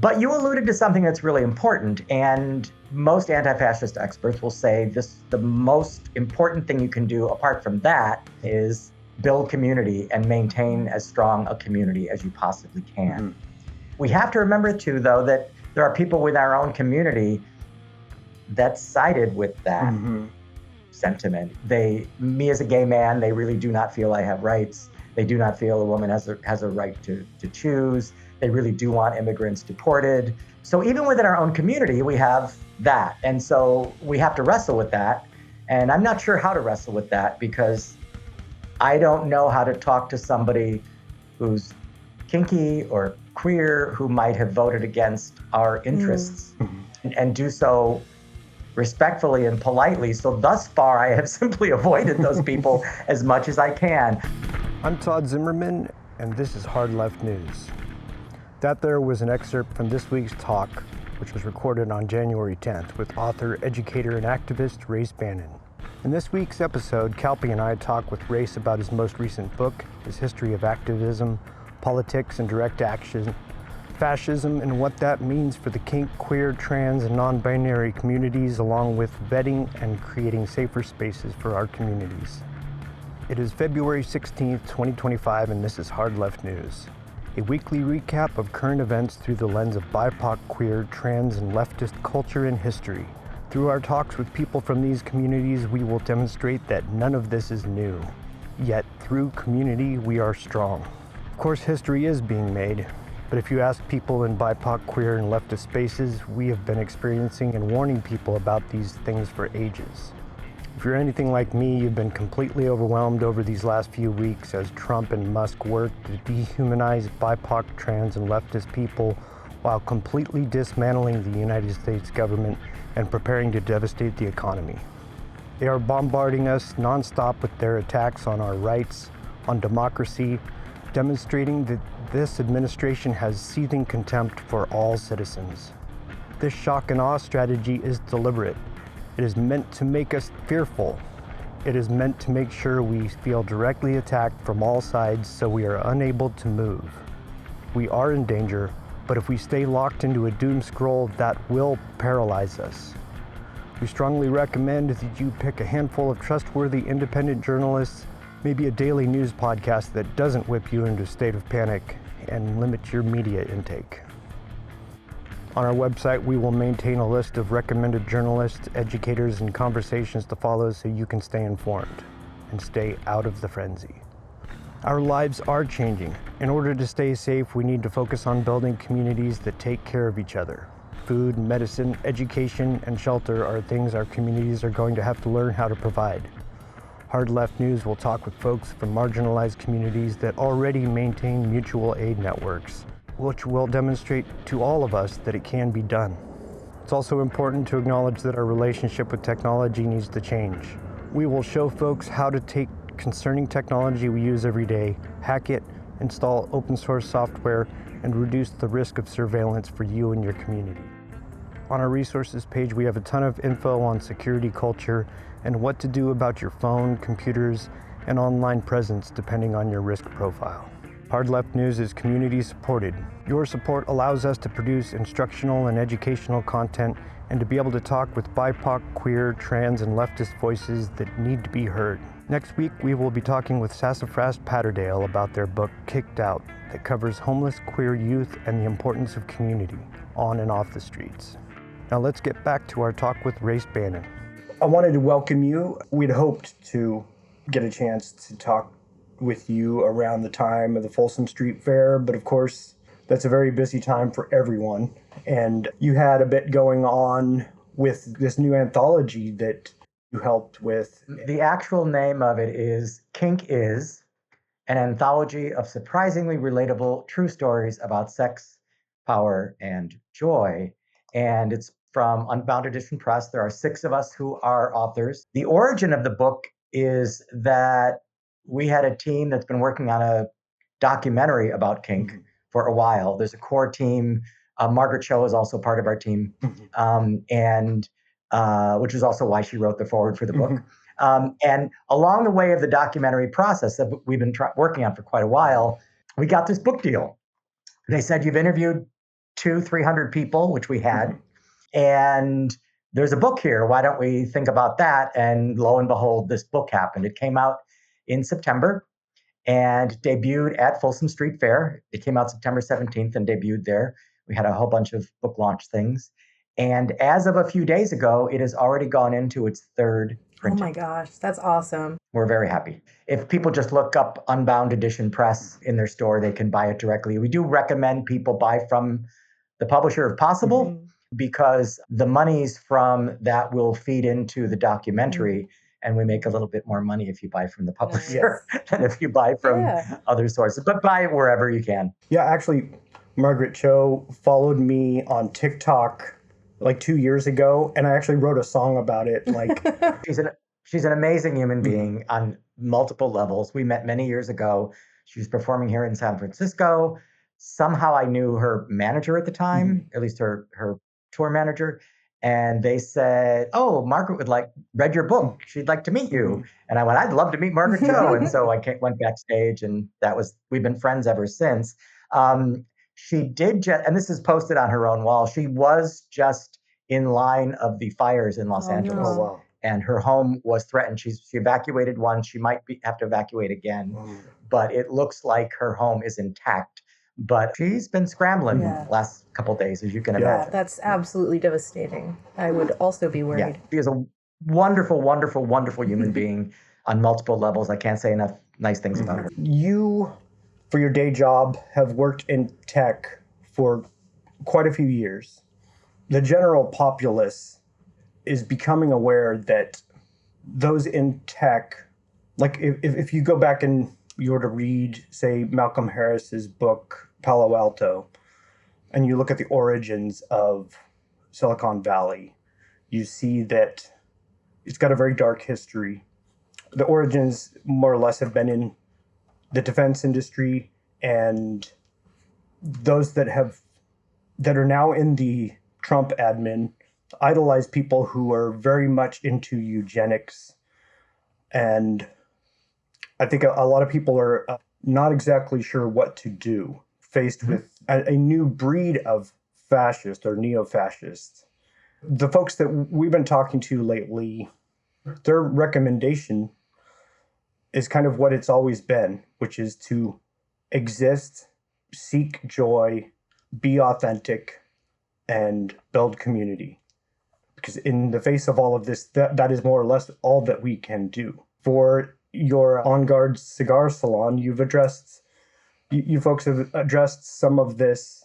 But you alluded to something that's really important, and most anti-fascist experts will say the most important thing you can do apart from that is build community and maintain as strong a community as you possibly can. Mm-hmm. We have to remember too, though, that there are people within our own community that sided with that sentiment. Me as a gay man, they really do not feel I have rights. They do not feel a woman has a right to choose. They really do want immigrants deported. So even within our own community, we have that. And so we have to wrestle with that. And I'm not sure how to wrestle with that because I don't know how to talk to somebody who's kinky or queer who might have voted against our interests and do so respectfully and politely. So thus far, I have simply avoided those people as much as I can. I'm Todd Zimmerman, and this is Hard Left News. That there was an excerpt from this week's talk, which was recorded on January 10th with author, educator, and activist Race Bannon. In this week's episode, Calpi and I talk with Race about his most recent book, his history of activism, politics, and direct action, fascism, and what that means for the kink, queer, trans, and non-binary communities, along with vetting and creating safer spaces for our communities. It is February 16th, 2025, and this is Hard Left News, a weekly recap of current events through the lens of BIPOC, queer, trans, and leftist culture and history. Through our talks with people from these communities, we will demonstrate that none of this is new. Yet, through community, we are strong. Of course, history is being made, but if you ask people in BIPOC, queer, and leftist spaces, we have been experiencing and warning people about these things for ages. If you're anything like me, you've been completely overwhelmed over these last few weeks as Trump and Musk work to dehumanize BIPOC, trans, and leftist people while completely dismantling the United States government and preparing to devastate the economy. They are bombarding us nonstop with their attacks on our rights, on democracy, demonstrating that this administration has seething contempt for all citizens. This shock and awe strategy is deliberate. It is meant to make us fearful. It is meant to make sure we feel directly attacked from all sides so we are unable to move. We are in danger, but if we stay locked into a doom scroll, that will paralyze us. We strongly recommend that you pick a handful of trustworthy independent journalists, maybe a daily news podcast that doesn't whip you into a state of panic, and limit your media intake. On our website, we will maintain a list of recommended journalists, educators, and conversations to follow so you can stay informed and stay out of the frenzy. Our lives are changing. In order to stay safe, we need to focus on building communities that take care of each other. Food, medicine, education, and shelter are things our communities are going to have to learn how to provide. Hard Left News will talk with folks from marginalized communities that already maintain mutual aid networks, which will demonstrate to all of us that it can be done. It's also important to acknowledge that our relationship with technology needs to change. We will show folks how to take concerning technology we use every day, hack it, install open source software, and reduce the risk of surveillance for you and your community. On our resources page, we have a ton of info on security culture and what to do about your phone, computers, and online presence depending on your risk profile. Hard Left News is community supported. Your support allows us to produce instructional and educational content and to be able to talk with BIPOC, queer, trans, and leftist voices that need to be heard. Next week, we will be talking with Sassafras Patterdale about their book, Kicked Out, that covers homeless queer youth and the importance of community on and off the streets. Now let's get back to our talk with Race Bannon. I wanted to welcome you. We'd hoped to get a chance to talk with you around the time of the Folsom Street Fair, but of course, that's a very busy time for everyone. And you had a bit going on with this new anthology that you helped with. The actual name of it is Kink Is, an anthology of surprisingly relatable true stories about sex, power, and joy. And it's from Unbound Edition Press. There are 6 of us who are authors. The origin of the book is that we had a team that's been working on a documentary about kink for a while. There's a core team. Margaret Cho is also part of our team, and which is also why she wrote the foreword for the book. And along the way of the documentary process that we've been working on for quite a while, we got this book deal. They said, you've interviewed 300 people, which we had. And there's a book here. Why don't we think about that? And lo and behold, this book happened. It came out in September and debuted at Folsom Street Fair. It came out September 17th and debuted there. We had a whole bunch of book launch things. And as of a few days ago, it has already gone into its third printing. Oh my gosh, that's awesome. We're very happy. If people just look up Unbound Edition Press in their store, they can buy it directly. We do recommend people buy from the publisher if possible, because the monies from that will feed into the documentary, and we make a little bit more money if you buy from the publisher than if you buy from other sources. But buy it wherever you can. Yeah, actually, Margaret Cho followed me on TikTok like 2 years ago, and I actually wrote a song about it. Like, she's an amazing human being on multiple levels. We met many years ago. She was performing here in San Francisco. Somehow I knew her manager at the time, at least her tour manager. And they said, "Oh, Margaret read your book. She'd like to meet you." And I went, "I'd love to meet Margaret Cho." And so I went backstage, and we've been friends ever since. She did and this is posted on her own wall. She was just in line of the fires in Los Angeles. oh, wow. And her home was threatened. She evacuated once. She might have to evacuate again. But it looks like her home is intact. But she's been scrambling last couple of days, as you can imagine. Yeah, that's absolutely devastating. I would also be worried. Yeah, she is a wonderful, wonderful, wonderful human being on multiple levels. I can't say enough nice things about her. You, for your day job, have worked in tech for quite a few years. The general populace is becoming aware that those in tech, like if you go back and you were to read, say, Malcolm Harris's book, Palo Alto, and you look at the origins of Silicon Valley, you see that it's got a very dark history. The origins more or less have been in the defense industry, and those that are now in the Trump admin idolize people who are very much into eugenics. And I think a lot of people are not exactly sure what to do faced with a new breed of fascist or neo-fascist. The folks that we've been talking to lately, their recommendation is kind of what it's always been, which is to exist, seek joy, be authentic, and build community. Because in the face of all of this, that is more or less all that we can do. For your On Guard cigar salon, you folks have addressed some of this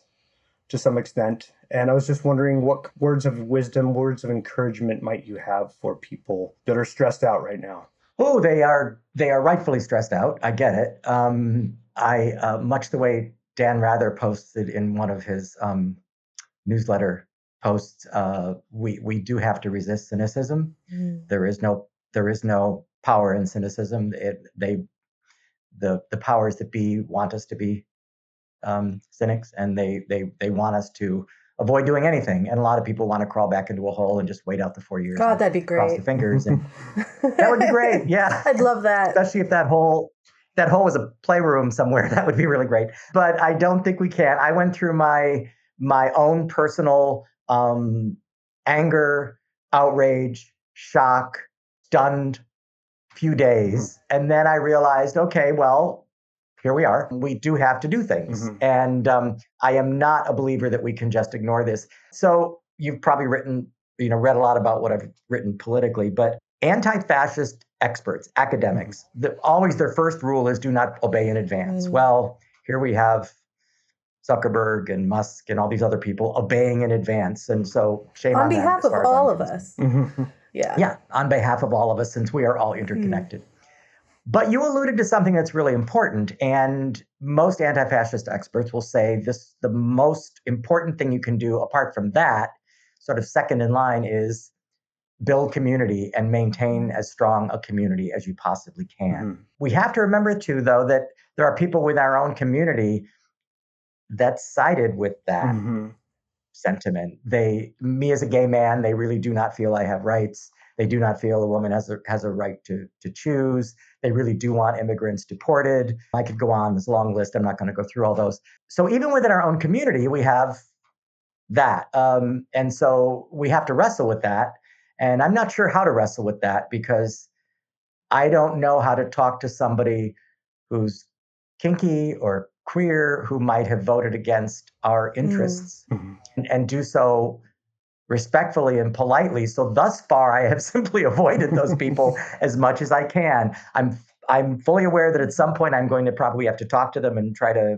to some extent. And I was just wondering what words of wisdom, words of encouragement might you have for people that are stressed out right now? Oh, they are rightfully stressed out. I get it. I much the way Dan Rather posted in one of his newsletter posts, we do have to resist cynicism. There is no power in cynicism. The powers that be want us to be cynics, and they want us to avoid doing anything. And a lot of people want to crawl back into a hole and just wait out the 4 years. God, that'd be great. Cross their fingers, and that would be great. Yeah, I'd love that. Especially if that hole was a playroom somewhere. That would be really great. But I don't think we can. I went through my own personal anger, outrage, shock, stunned few days. And then I realized, okay, well, here we are. We do have to do things. And I am not a believer that we can just ignore this. So you've probably read a lot about what I've written politically, but anti-fascist experts, academics, always their first rule is do not obey in advance. Well, here we have Zuckerberg and Musk and all these other people obeying in advance. And so shame on them. On behalf of all of us. Yeah, on behalf of all of us, since we are all interconnected. But you alluded to something that's really important, and most anti-fascist experts will say the most important thing you can do apart from that, sort of second in line, is build community and maintain as strong a community as you possibly can. We have to remember too, though, that there are people within our own community that sided with that sentiment. Me as a gay man, they really do not feel I have rights. They do not feel a woman has a right to choose. They really do want immigrants deported. I could go on this long list. I'm not going to go through all those. So even within our own community, we have that. And so we have to wrestle with that. And I'm not sure how to wrestle with that because I don't know how to talk to somebody who's kinky or queer who might have voted against our interests and do so respectfully and politely. So thus far, I have simply avoided those people as much as I can. I'm fully aware that at some point I'm going to probably have to talk to them and try to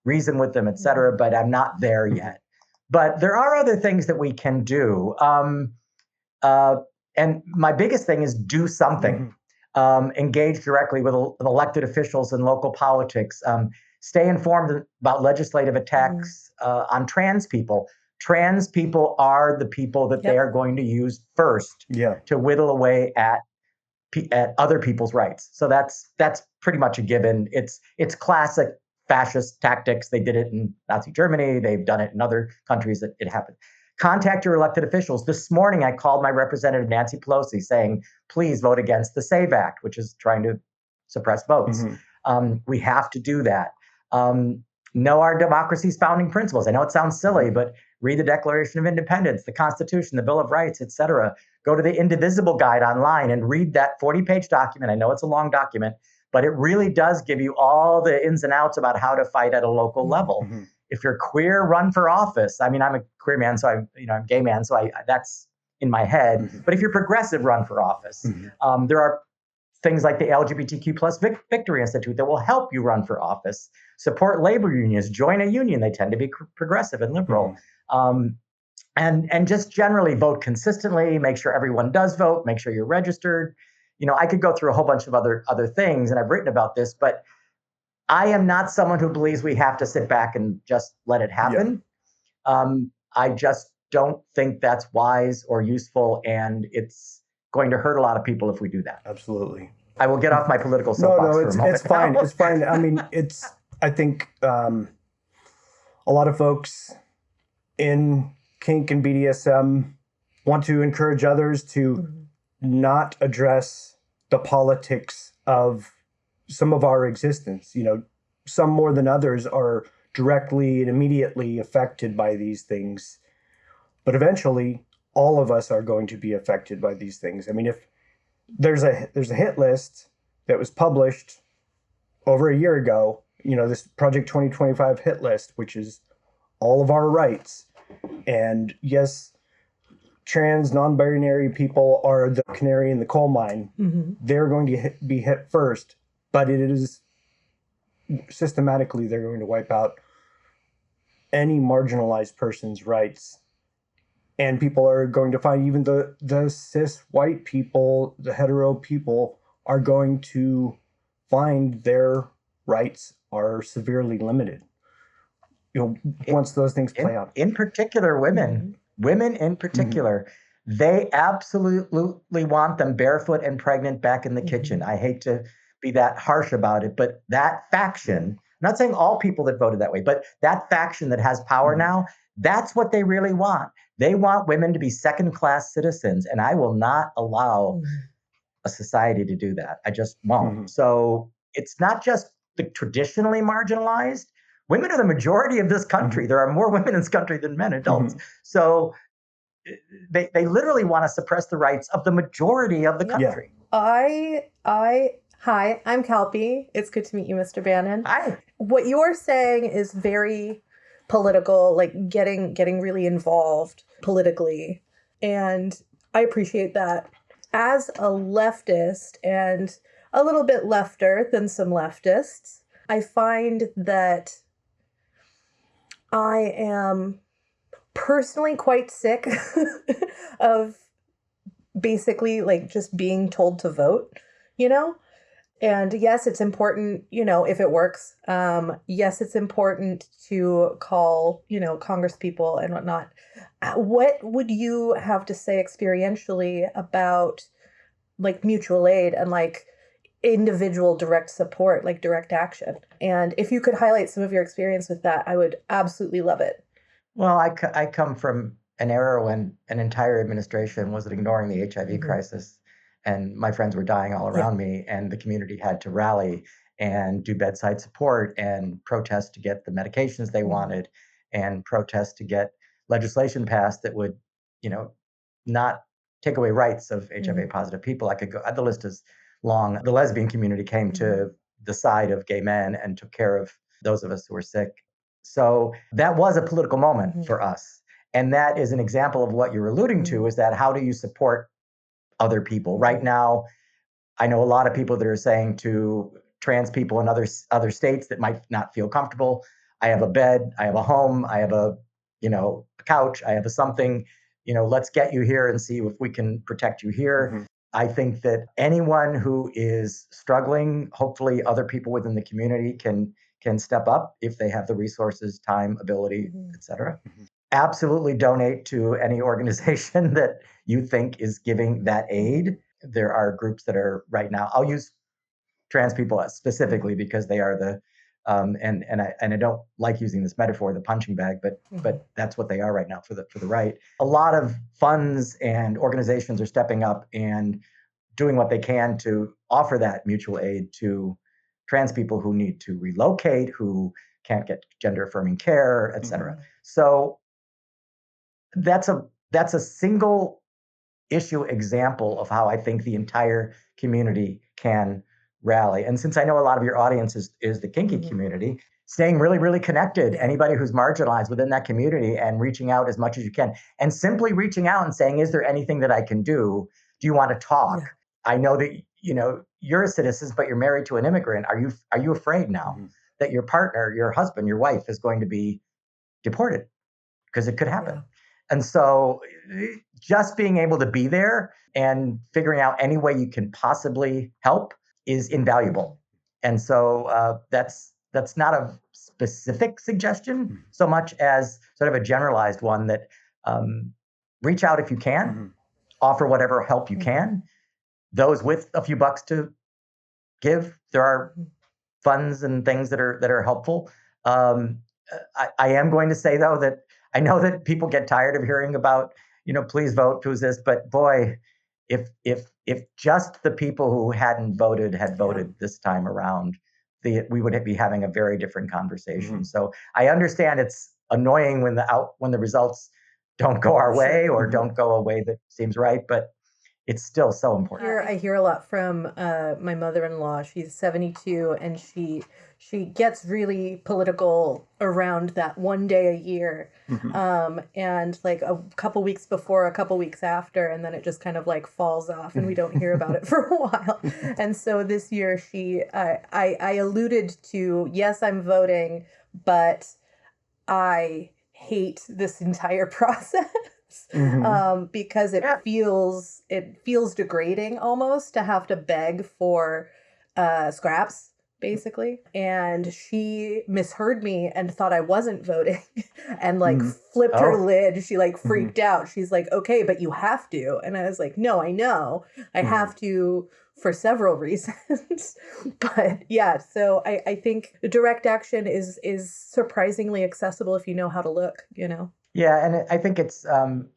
reason with them, et cetera, but I'm not there yet. But there are other things that we can do. And my biggest thing is do something. Engage directly with elected officials and local politics. Stay informed about legislative attacks on trans people. Trans people are the people that they are going to use first to whittle away at other people's rights. So that's pretty much a given. It's classic fascist tactics. They did it in Nazi Germany. They've done it in other countries that it happened. Contact your elected officials. This morning, I called my representative, Nancy Pelosi, saying, please vote against the SAVE Act, which is trying to suppress votes. We have to do that. Know our democracy's founding principles. I know it sounds silly, but read the Declaration of Independence, the Constitution, the Bill of Rights, et cetera. Go to the Indivisible Guide online and read that 40-page document. I know it's a long document, but it really does give you all the ins and outs about how to fight at a local level. If you're queer, run for office. I mean, I'm a queer man, so I'm a gay man, so that's in my head. But if you're progressive, run for office. There are things like the LGBTQ plus Victory Institute that will help you run for office. Support labor unions. Join a union. They tend to be progressive and liberal. And just generally vote consistently. Make sure everyone does vote. Make sure you're registered. I could go through a whole bunch of other things, and I've written about this, but I am not someone who believes we have to sit back and just let it happen. I just don't think that's wise or useful, and it's going to hurt a lot of people if we do that. Absolutely. I will get off my political soapbox for a moment. It's fine. It's fine. I mean, I think a lot of folks in kink and BDSM want to encourage others to not address the politics of some of our existence. Some more than others are directly and immediately affected by these things. But eventually, all of us are going to be affected by these things. I mean, if there's a hit list that was published over a year ago, this Project 2025 hit list, which is all of our rights. And yes, trans, non-binary people are the canary in the coal mine. They're going to be hit first, but it is systematically they're going to wipe out any marginalized person's rights. And people are going to find even the cis white people, the hetero people are going to find their rights are severely limited. Once those things play out. In particular, women in particular, they absolutely want them barefoot and pregnant back in the kitchen. I hate to be that harsh about it, but that faction, I'm not saying all people that voted that way, but that faction that has power now, that's what they really want. They want women to be second-class citizens, and I will not allow a society to do that. I just won't. So it's not just the traditionally marginalized. Women are the majority of this country. There are more women in this country than men, adults. So they literally want to suppress the rights of the majority of the country. Hi, I'm Calpi. It's good to meet you, Mr. Bannon. Hi. What you're saying is very political, like getting really involved politically. And I appreciate that. As a leftist and a little bit lefter than some leftists, I find that I am personally quite sick of basically like just being told to vote, And yes, it's important, if it works. Yes, it's important to call, Congress people and whatnot. What would you have to say experientially about like mutual aid and like individual direct support, like direct action? And if you could highlight some of your experience with that, I would absolutely love it. Well, I come from an era when an entire administration was ignoring the HIV crisis. And my friends were dying all around me, and the community had to rally and do bedside support and protest to get the medications they wanted and protest to get legislation passed that would, not take away rights of HIV positive people. I could go, the list is long. The lesbian community came to the side of gay men and took care of those of us who were sick. So that was a political moment for us. And that is an example of what you're alluding to, is that how do you support other people? Right now, I know a lot of people that are saying to trans people in other states that might not feel comfortable, I have a bed, I have a home, I have a couch, I have a something, let's get you here and see if we can protect you here. I think that anyone who is struggling, hopefully other people within the community can step up if they have the resources, time, ability, etc. Absolutely donate to any organization that you think is giving that aid. There are groups that are right now, I'll use trans people specifically because they are the and I don't like using this metaphor, the punching bag, but that's what they are right now for the right. A lot of funds and organizations are stepping up and doing what they can to offer that mutual aid to trans people who need to relocate, who can't get gender affirming care, et cetera. So that's a single issue example of how I think the entire community can rally. And since I know a lot of your audience is the kinky community, staying really, really connected, anybody who's marginalized within that community, and reaching out as much as you can, and simply reaching out and saying, is there anything that I can do? Do you want to talk? I know that, you're a citizen, but you're married to an immigrant. Are you afraid now that your partner, your husband, your wife is going to be deported? Because it could happen. And so just being able to be there and figuring out any way you can possibly help is invaluable. And so that's not a specific suggestion so much as sort of a generalized one that reach out if you can, offer whatever help you can. Those with a few bucks to give, there are funds and things that are helpful. I am going to say, though, that I know that people get tired of hearing about, please vote, who's this, but boy, if just the people who hadn't voted had voted this time around, we would be having a very different conversation. So I understand it's annoying when the results don't go our way or don't go a way that seems right, but it's still so important. I hear a lot from my mother-in-law. She's 72, and she gets really political around that one day a year, and like a couple weeks before, a couple weeks after, and then it just kind of like falls off, and we don't hear about it for a while. And so this year, I alluded to, yes, I'm voting, but I hate this entire process. Because it feels degrading almost to have to beg for scraps, basically. And she misheard me and thought I wasn't voting and like flipped her lid. She like freaked out. She's like, okay, but you have to. And I was like, no, I know I have to for several reasons. But yeah, so I think direct action is surprisingly accessible if you know how to look, Yeah, and I think it's and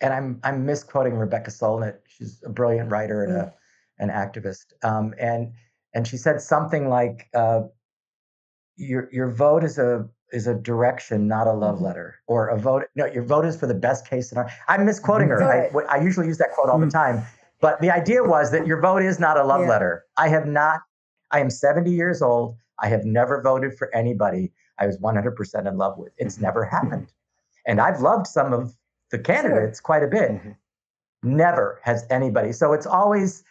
I'm misquoting Rebecca Solnit. She's a brilliant writer and an activist. And she said something like, your vote is a direction, not a love letter, or a vote. No, your vote is for the best case scenario. I'm misquoting her. I usually use that quote all the time, but the idea was that your vote is not a love letter. I am 70 years old. I have never voted for anybody I was 100% in love with. It's never happened. And I've loved some of the candidates quite a bit. Never has anybody. So it's always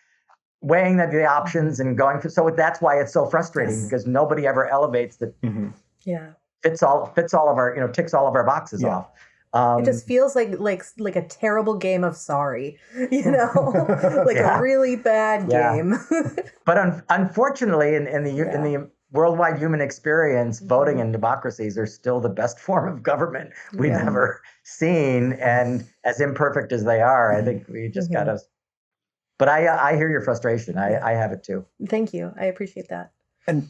weighing the options and going through. So that's why it's so frustrating, because nobody ever elevates that fits all of our, ticks all of our boxes off. It just feels like a terrible game of sorry, like a really bad game. But unfortunately, in the worldwide human experience, voting and democracies are still the best form of government we've ever seen. And as imperfect as they are, I think we just gotta. But I hear your frustration. I have it too. Thank you. I appreciate that. And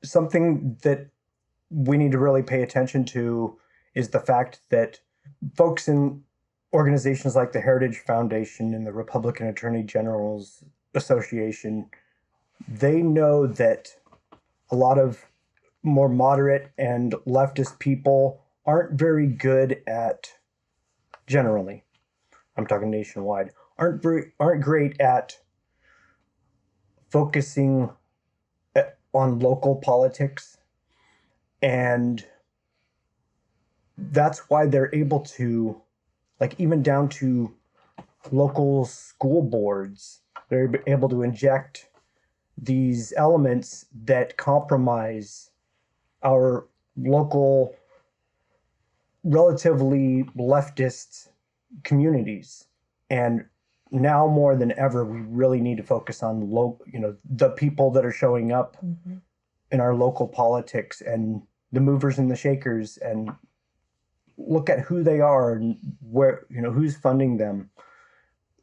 something that we need to really pay attention to is the fact that folks in organizations like the Heritage Foundation and the Republican Attorney General's Association, they know that a lot of more moderate and leftist people aren't very good at, generally, I'm talking nationwide, aren't great at focusing on local politics. And that's why they're able to, like, even down to local school boards, they're able to inject these elements that compromise our local, relatively leftist communities. And now more than ever, we really need to focus on the people that are showing up in our local politics, and the movers and the shakers, and look at who they are and where, who's funding them.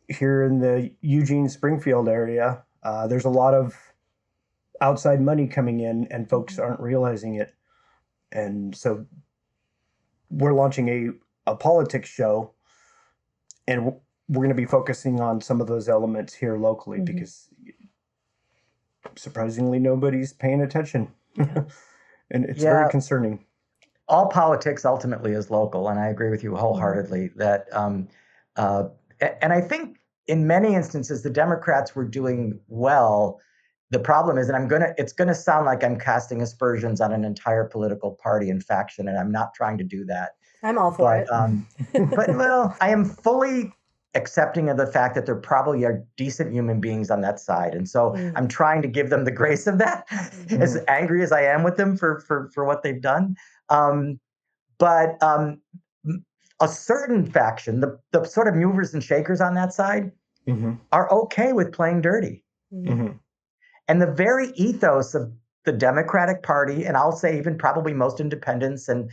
Here in the Eugene Springfield area, there's a lot of outside money coming in, and folks aren't realizing it. And so we're launching a politics show, and we're going to be focusing on some of those elements here locally, because surprisingly nobody's paying attention. And it's very concerning. All politics ultimately is local, and I agree with you wholeheartedly that and I think in many instances the Democrats were doing well. The problem is, and it's gonna sound like I'm casting aspersions on an entire political party and faction, and I'm not trying to do that. I'm all for it. But well, I am fully accepting of the fact that there probably are decent human beings on that side. And so I'm trying to give them the grace of that, as angry as I am with them for what they've done. But a certain faction, the sort of movers and shakers on that side, are okay with playing dirty. And the very ethos of the Democratic Party, and I'll say even probably most independents and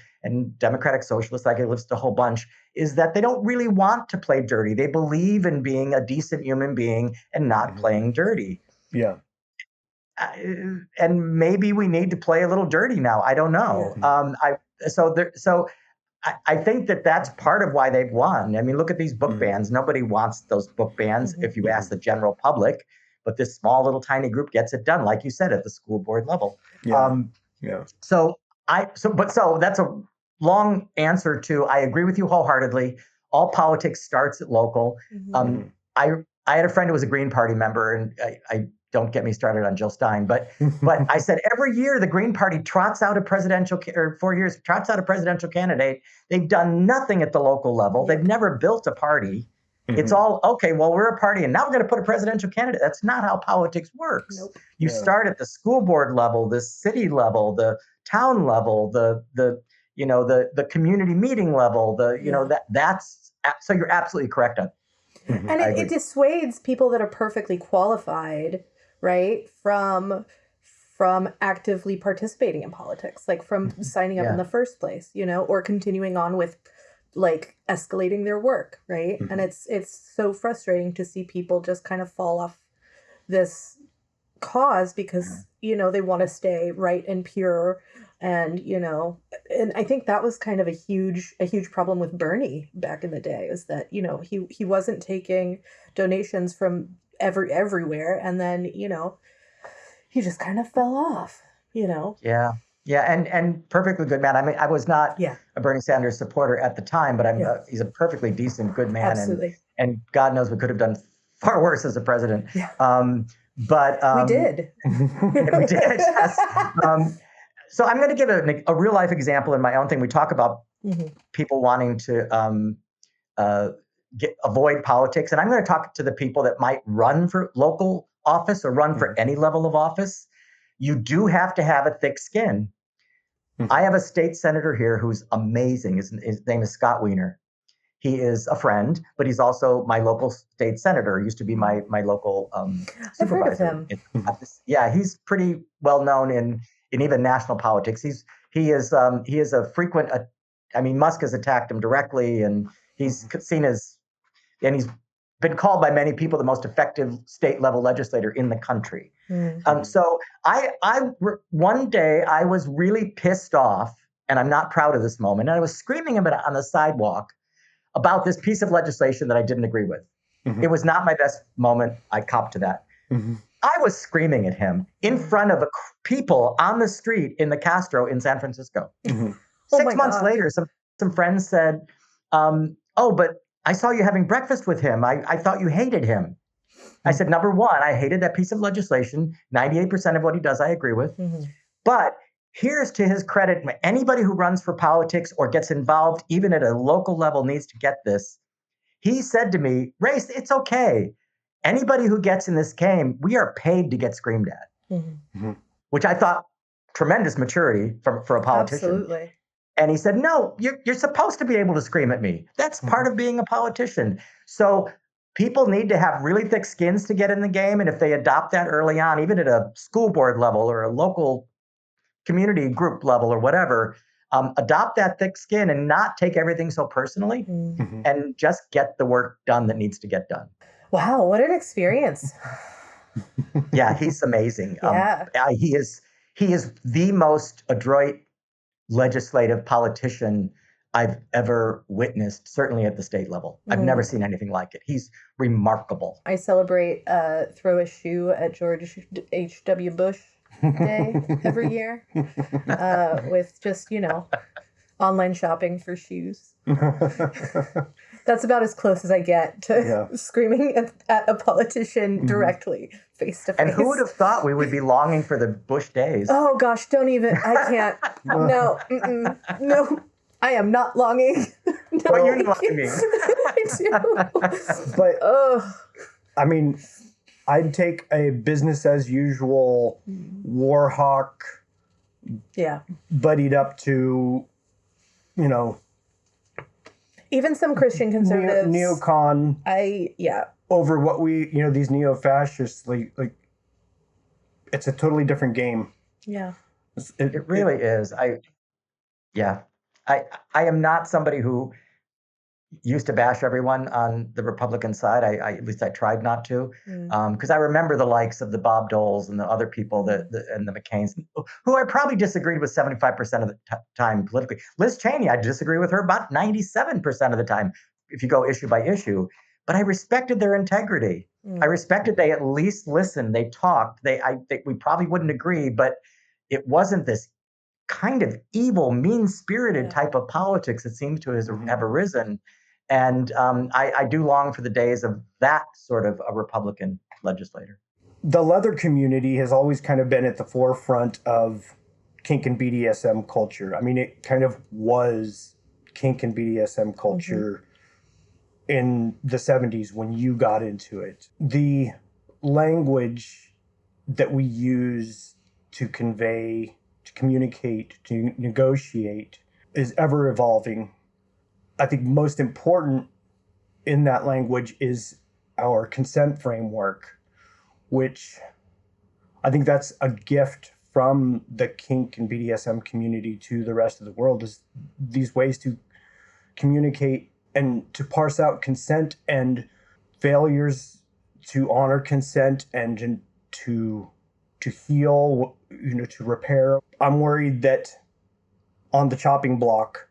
Democratic Socialists, I could list a whole bunch, is that they don't really want to play dirty. They believe in being a decent human being and not playing dirty. Yeah. And maybe we need to play a little dirty now. I don't know. I think that's part of why they've won. I mean, look at these book bans. Nobody wants those book bans if you ask the general public, but this small little tiny group gets it done, like you said, at the school board level. So that's a long answer to, I agree with you wholeheartedly. All politics starts at local. I had a friend who was a Green Party member, and I don't get me started on Jill Stein, but I said every year the Green Party trots out a presidential, or 4 years trots out a presidential candidate. They've done nothing at the local level. They've never built a party. It's all, okay, well, we're a party and now we're going to put a presidential candidate. That's not how politics works. You start at the school board level, the city level, the town level, the community meeting level, that's, so you're absolutely correct on. And it dissuades people that are perfectly qualified, right, from actively participating in politics, like from signing up in the first place, or continuing on with like escalating their work, right? And it's so frustrating to see people just kind of fall off this cause because they want to stay right and pure, and and I think that was kind of a huge problem with Bernie back in the day, is that he wasn't taking donations from everywhere, and then he just kind of fell off. And perfectly good man. I mean, I was not a Bernie Sanders supporter at the time, but he's a perfecly decent, good man. Absolutely. And God knows we could have done far worse as a president. But we did. We did. Yes. So I'm going to give a real life example in my own thing. We talk about people wanting to avoid politics, and I'm going to talk to the people that might run for local office or run for any level of office. You do have to have a thick skin. I have a state senator here who's amazing. His name is Scott Wiener. He is a friend, but he's also my local state senator. He used to be my local supervisor. I've heard of him. He's pretty well known in even national politics. He is a frequent. Musk has attacked him directly, and he's seen as, and he's been called by many people the most effective state level legislator in the country. So one day I was really pissed off, and I'm not proud of this moment. And I was screaming on the sidewalk about this piece of legislation that I didn't agree with. It was not my best moment. I copped to that. I was screaming at him in front of people on the street in the Castro in San Francisco. 6 months later, some friends said, oh, but I saw you having breakfast with him. I thought you hated him. I said, number one, I hated that piece of legislation. 98% of what he does, I agree with. But here's to his credit. Anybody who runs for politics or gets involved, even at a local level, needs to get this. He said to me, Race, it's okay. Anybody who gets in this game, we are paid to get screamed at, which I thought tremendous maturity for a politician. Absolutely. And he said, no, you're supposed to be able to scream at me. That's part of being a politician. So people need to have really thick skins to get in the game. And if they adopt that early on, even at a school board level or a local community group level or whatever, adopt that thick skin and not take everything so personally and just get the work done that needs to get done. Wow, what an experience. Yeah, he's amazing. Yeah. He is the most adroit legislative politician I've ever witnessed, certainly at the state level. I've never seen anything like it. He's remarkable. I celebrate Throw a Shoe at George H.W. Bush Day every year with just, online shopping for shoes. That's about as close as I get to screaming at a politician directly, face to face. And who would have thought we would be longing for the Bush days? Oh gosh, don't even. I can't. No, no. I am not longing. No, but you're longing. I do. But I mean, I'd take a business as usual war hawk. Yeah. Buddied up to, even some Christian conservatives. Neocon. Over what we, these neo-fascists, like it's a totally different game. Yeah. It really is. I am not somebody who used to bash everyone on the Republican side. At least I tried not to, because I remember the likes of the Bob Doles and the other people and the McCains, who I probably disagreed with 75% of the time politically. Liz Cheney, I disagree with her about 97% of the time, if you go issue by issue. But I respected their integrity. I respected they at least listened. They talked. I think we probably wouldn't agree, but it wasn't this kind of evil, mean-spirited type of politics that seems to have arisen. And I do long for the days of that sort of a Republican legislator. The leather community has always kind of been at the forefront of kink and BDSM culture. I mean, it kind of was kink and BDSM culture in the 70s when you got into it. The language that we use to convey, to communicate, to negotiate is ever evolving. I think most important in that language is our consent framework, which I think that's a gift from the kink and BDSM community to the rest of the world, is these ways to communicate and to parse out consent and failures to honor consent and to heal, to repair. I'm worried that on the chopping block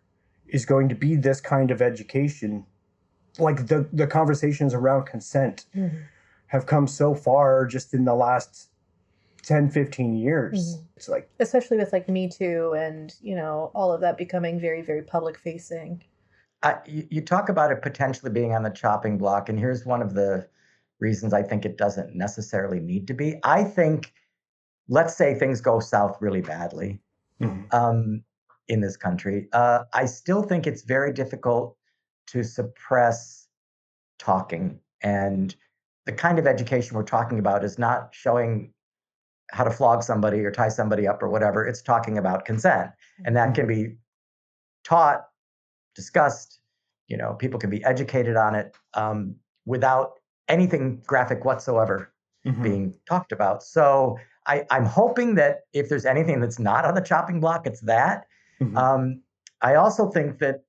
is going to be this kind of education. Like the conversations around consent have come so far just in the last 10, 15 years. It's like, especially with like Me Too and, all of that becoming very, very public facing. You talk about it potentially being on the chopping block, and here's one of the reasons I think it doesn't necessarily need to be. I think, let's say things go south really badly in this country. I still think it's very difficult to suppress talking. And the kind of education we're talking about is not showing how to flog somebody or tie somebody up or whatever. It's talking about consent. And that can be taught, discussed, people can be educated on it without anything graphic whatsoever being talked about. So I'm hoping that if there's anything that's not on the chopping block, it's that. I also think that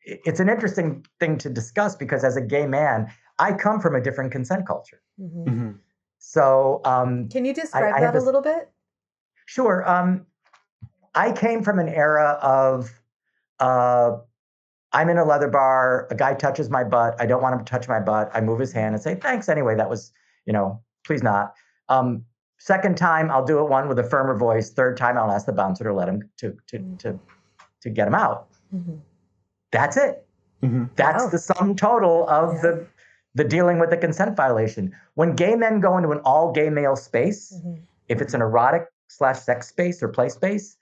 it's an interesting thing to discuss because as a gay man, I come from a different consent culture. So can you describe that a little bit? Sure. I came from an era of I'm in a leather bar, a guy touches my butt, I don't want him to touch my butt, I move his hand and say, thanks anyway, that was, please not. Second time, I'll do it one with a firmer voice. Third time, I'll ask the bouncer to let him to get him out. That's it. That's the sum total of the dealing with the consent violation. When gay men go into an all gay male space, if it's an erotic / sex space or play space,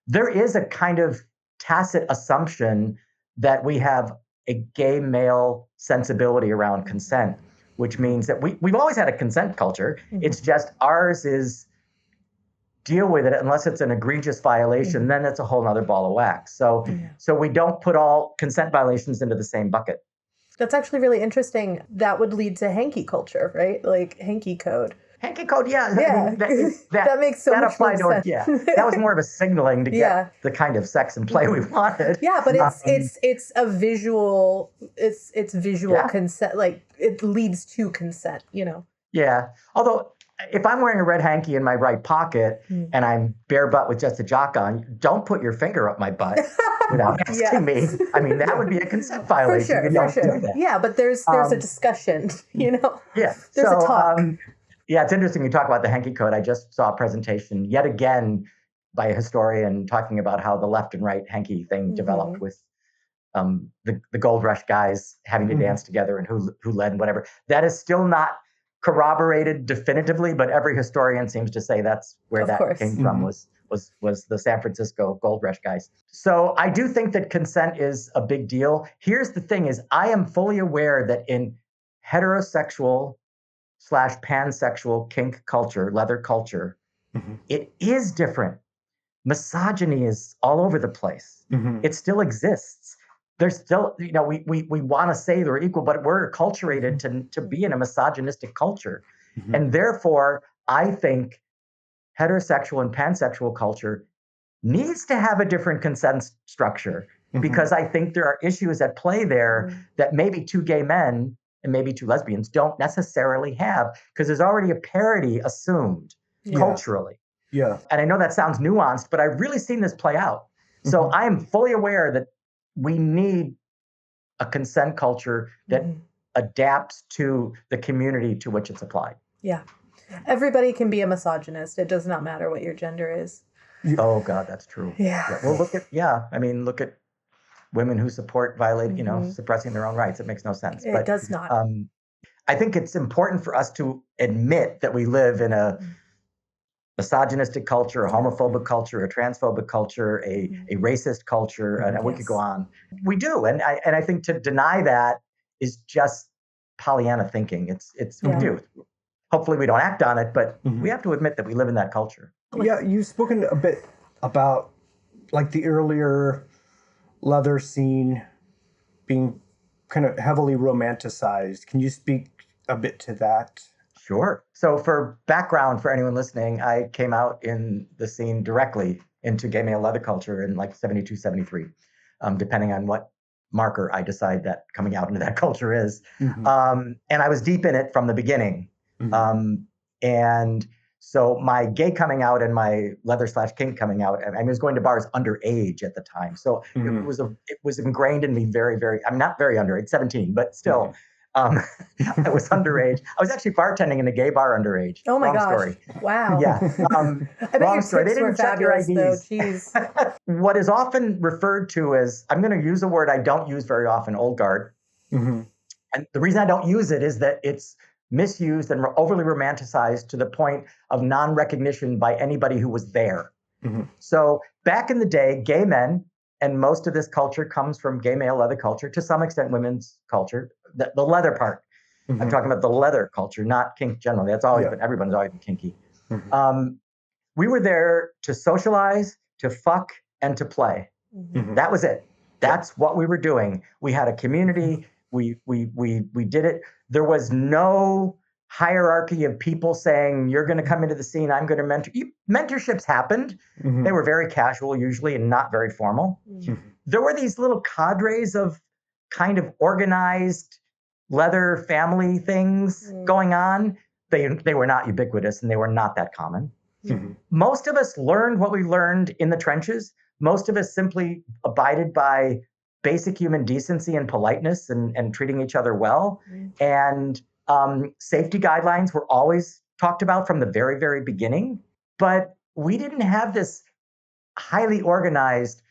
there is a kind of tacit assumption that we have a gay male sensibility around consent, which means that we've always had a consent culture. It's just ours is deal with it unless it's an egregious violation, then it's a whole nother ball of wax. So we don't put all consent violations into the same bucket. That's actually really interesting. That would lead to hanky culture, right? Like hanky code. Hanky code, yeah. I mean, that makes so much more sense. That was more of a signaling to get the kind of sex and play we wanted. Yeah, but it's a visual, it's visual consent. Like it leads to consent, you know. Yeah. Although if I'm wearing a red hanky in my right pocket and I'm bare butt with just a jock on, don't put your finger up my butt without asking me. I mean, that would be a consent violation. For sure. Yeah, but there's a discussion, you know. Yeah. There's a talk. Yeah, it's interesting you talk about the hanky code. I just saw a presentation yet again by a historian talking about how the left and right hanky thing developed with the gold rush guys having to dance together and who led and whatever. That is still not corroborated definitively, but every historian seems to say that's where came from was the San Francisco gold rush guys. So I do think that consent is a big deal. Here's the thing is I am fully aware that in heterosexual / pansexual kink culture, leather culture, it is different. Misogyny is all over the place. It still exists. There's still, you know, we want to say they're equal, but we're acculturated to be in a misogynistic culture. And therefore, I think heterosexual and pansexual culture needs to have a different consent structure because I think there are issues at play there that maybe two gay men and maybe two lesbians don't necessarily have because there's already a parity assumed culturally. Yeah. And I know that sounds nuanced, but I've really seen this play out. So I am fully aware that we need a consent culture that adapts to the community to which it's applied. Yeah. Everybody can be a misogynist. It does not matter what your gender is. Oh, God, that's true. Yeah. Well, look at women who support violating, suppressing their own rights. It makes no sense. It does not. I think it's important for us to admit that we live in a misogynistic culture, a homophobic culture, a transphobic culture, a racist culture, and we could go on. We do, and I think to deny that is just Pollyanna thinking. We do. Hopefully, we don't act on it, but we have to admit that we live in that culture. Yeah, you've spoken a bit about like the earlier leather scene being kind of heavily romanticized. Can you speak a bit to that? Sure. So for background, for anyone listening, I came out in the scene directly into gay male leather culture in like 72, 73, depending on what marker I decide that coming out into that culture is. And I was deep in it from the beginning. And so my gay coming out and my leather / kink coming out, I was going to bars underage at the time. So it was ingrained in me very, very, I'm not very underage, 17, but still. I was underage. I was actually bartending in a gay bar underage. Oh my gosh. Story. Wow. Yeah. I bet your story. They tips were didn't check your fabulous, IDs. though. Jeez. What is often referred to as, I'm going to use a word I don't use very often, old guard. And the reason I don't use it is that it's misused and overly romanticized to the point of non-recognition by anybody who was there. So back in the day, gay men, and most of this culture comes from gay male leather culture, to some extent women's culture, the leather part. I'm talking about the leather culture, not kink generally. That's always been, everyone's always been kinky. We were there to socialize, to fuck, and to play. That was it. That's what we were doing. We had a community. We did it. There was no hierarchy of people saying, you're going to come into the scene, I'm going to mentor you. Mentorships happened. They were very casual usually and not very formal. There were these little cadres of kind of organized leather family things going on. They were not ubiquitous and they were not that common. Most of us learned what we learned in the trenches. Most of us simply abided by basic human decency and politeness and treating each other well. And safety guidelines were always talked about from the very, very beginning. But we didn't have this highly organized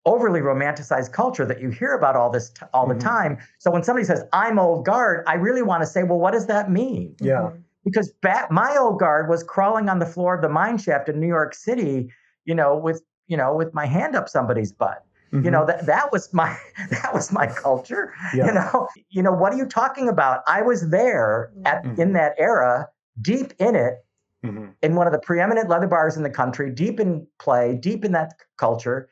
overly romanticized culture that you hear about all this all the time. So when somebody says, I'm old guard, I really want to say, well, what does that mean? Yeah. Because my old guard was crawling on the floor of the mine shaft in New York City, with my hand up somebody's butt. That was my culture. Yeah. What are you talking about? I was there in that era, deep in it, in one of the preeminent leather bars in the country, deep in play, deep in that culture,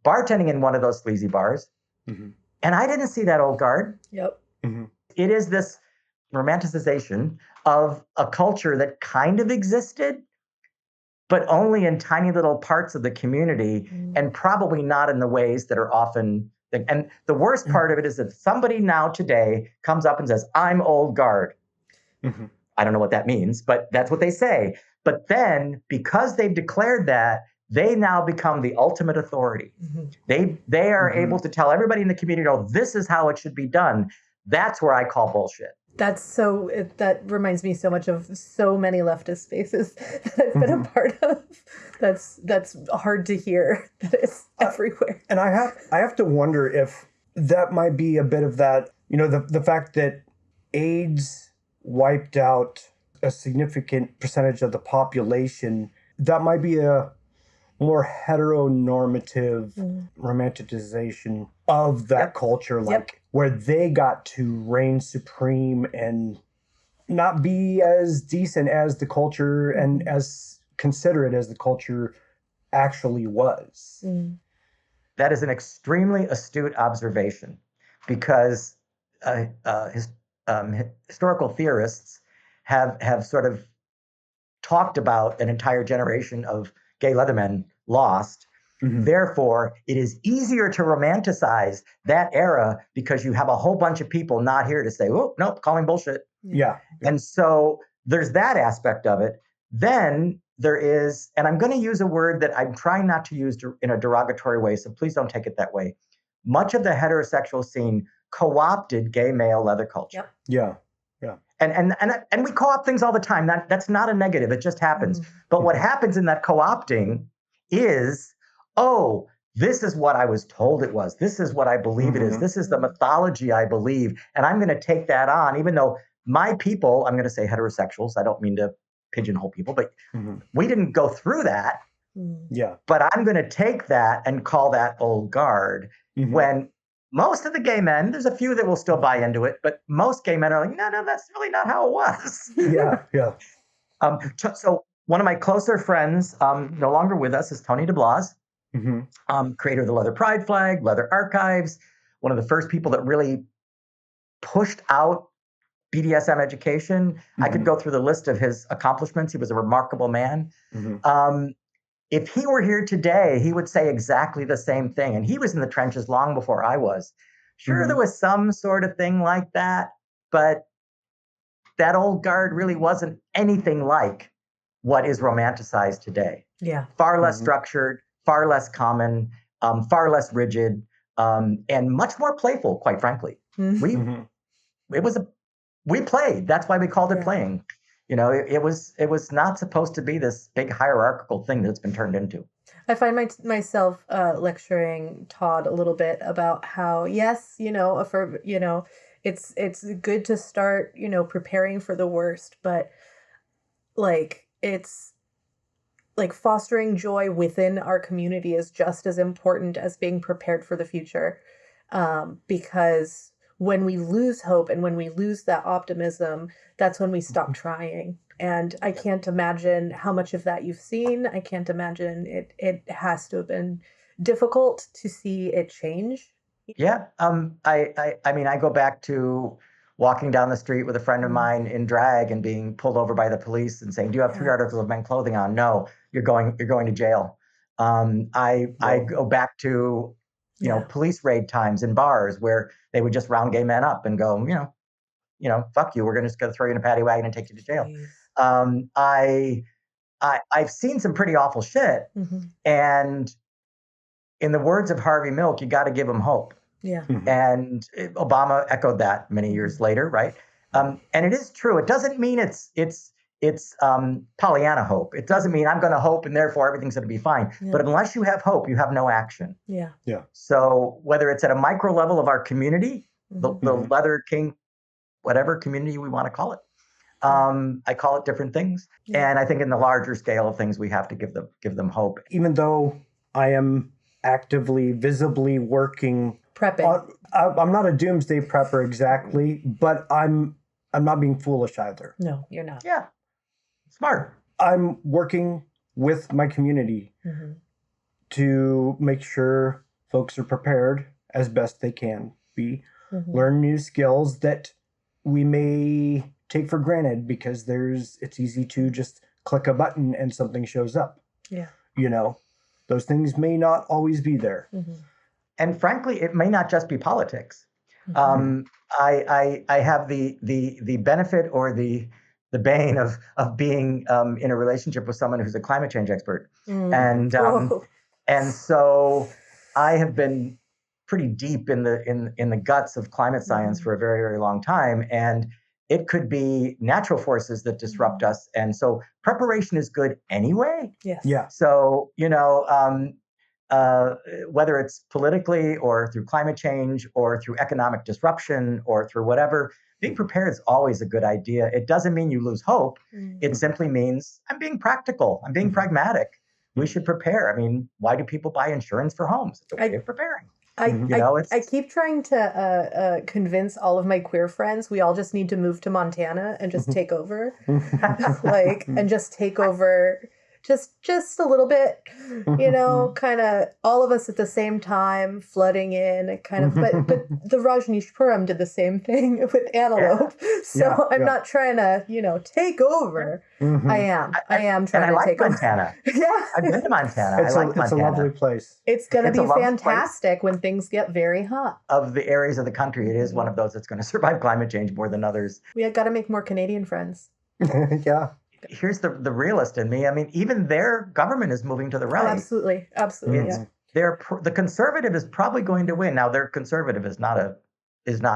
bartending in one of those sleazy bars. And I didn't see that old guard. Yep. It is this romanticization of a culture that kind of existed, but only in tiny little parts of the community, and probably not in the ways that are often. And the worst part of it is that somebody now today comes up and says, I'm old guard. I don't know what that means, but that's what they say. But then, because they've declared that, they now become the ultimate authority. They are able to tell everybody in the community, oh, this is how it should be done. That's where I call bullshit. That reminds me so much of so many leftist spaces that I've been a part of. That's hard to hear. That is everywhere. And I have to wonder if that might be a bit of that, the fact that AIDS wiped out a significant percentage of the population, that might be a more heteronormative romanticization of that culture, where they got to reign supreme and not be as decent as the culture and as considerate as the culture actually was. That is an extremely astute observation, because historical theorists have sort of talked about an entire generation of gay leathermen lost. Therefore, it is easier to romanticize that era because you have a whole bunch of people not here to say, oh, nope, calling bullshit. Yeah. And so there's that aspect of it. Then there is, and I'm going to use a word that I'm trying not to use in a derogatory way, so please don't take it that way. Much of the heterosexual scene co-opted gay male leather culture. Yeah. And we co-opt things all the time. That's not a negative. It just happens. But what happens in that co-opting is, oh, this is what I was told it was. This is what I believe it is. This is the mythology I believe. And I'm going to take that on, even though my people, I'm going to say heterosexuals. I don't mean to pigeonhole people, but we didn't go through that. Yeah. But I'm going to take that and call that old guard when most of the gay men, there's a few that will still buy into it, but most gay men are like, no, that's really not how it was. Yeah. So one of my closer friends, no longer with us, is Tony DeBlas, creator of the Leather Pride Flag, Leather Archives, one of the first people that really pushed out BDSM education. I could go through the list of his accomplishments. He was a remarkable man. If he were here today, he would say exactly the same thing. And he was in the trenches long before I was. Sure, there was some sort of thing like that, but that old guard really wasn't anything like what is romanticized today. Yeah. Far less structured, far less common, far less rigid, and much more playful, quite frankly. We played. That's why we called it playing. It was not supposed to be this big hierarchical thing that it's been turned into. I find myself lecturing Todd a little bit about how, yes, it's good to start, preparing for the worst, but it's like fostering joy within our community is just as important as being prepared for the future, because when we lose hope and when we lose that optimism, that's when we stop trying. And I can't imagine how much of that you've seen. I can't imagine it has to have been difficult to see it change. Yeah. I mean, I go back to walking down the street with a friend of mine in drag and being pulled over by the police and saying, do you have 3 articles of men's clothing on? No, you're going to jail. I go back to, police raid times in bars where they would just round gay men up and go, fuck you. We're just going to throw you in a paddy wagon and take you to jail. I've seen some pretty awful shit. And in the words of Harvey Milk, you got to give him hope. Yeah. And Obama echoed that many years later, right? And it is true. It doesn't mean it's it's Pollyanna hope. It doesn't mean I'm going to hope and therefore everything's going to be fine. Yeah. But unless you have hope, you have no action. Yeah. Yeah. So whether it's at a micro level of our community, the Mhm. leather king, whatever community we want to call it, I call it different things. Yeah. And I think in the larger scale of things, we have to give them hope. Even though I am actively, visibly working Prepping. I'm not a doomsday prepper exactly, but I'm not being foolish either. No, you're not. Yeah. Smart. I'm working with my community Mm-hmm. to make sure folks are prepared as best they can be, Mm-hmm. learn new skills that we may take for granted because it's easy to just click a button and something shows up. Yeah. You know, those things may not always be there. Mm-hmm. And frankly, it may not just be politics. Mm-hmm. I have the benefit or the bane of being in a relationship with someone who's a climate change expert, and so I have been pretty deep in the guts of climate science for a very, very long time, and it could be natural forces that disrupt us, and so preparation is good anyway. Yes. Yeah. So whether it's politically or through climate change or through economic disruption or through whatever, being prepared is always a good idea. It doesn't mean you lose hope. It simply means I'm being practical. I'm being pragmatic. We should prepare. I mean, why do people buy insurance for homes? It's a way of preparing. I keep trying to convince all of my queer friends we all just need to move to Montana and just take over, and just take over. Just a little bit, kind of all of us at the same time, flooding in, kind of. But the Rajneeshpuram did the same thing with antelope. Yeah. So I'm not trying to, take over. Mm-hmm. I am trying to take Montana. Over. Yeah, I've been to Montana. It's a lovely place. It's going to be fantastic when things get very hot. Of the areas of the country, it is one of those that's going to survive climate change more than others. We got to make more Canadian friends. Yeah. Here's the realist in me. I mean, even their government is moving to the right. Oh, absolutely. Yeah. The conservative is probably going to win. Now, their conservative is not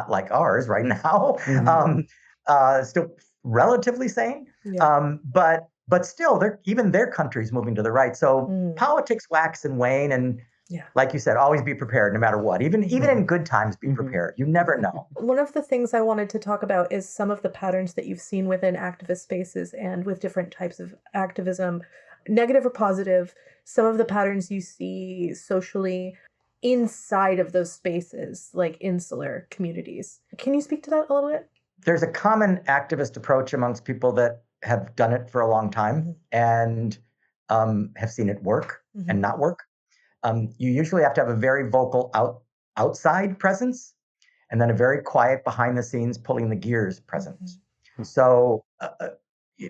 like ours right now. Mm-hmm. Still relatively sane. Yeah. But still, even their country is moving to the right. So politics wax and wane, and like you said, always be prepared no matter what. Even in good times, be prepared. You never know. One of the things I wanted to talk about is some of the patterns that you've seen within activist spaces and with different types of activism, negative or positive, some of the patterns you see socially inside of those spaces, like insular communities. Can you speak to that a little bit? There's a common activist approach amongst people that have done it for a long time and have seen it work and not work. You usually have to have a very vocal outside presence and then a very quiet behind the scenes pulling the gears presence. So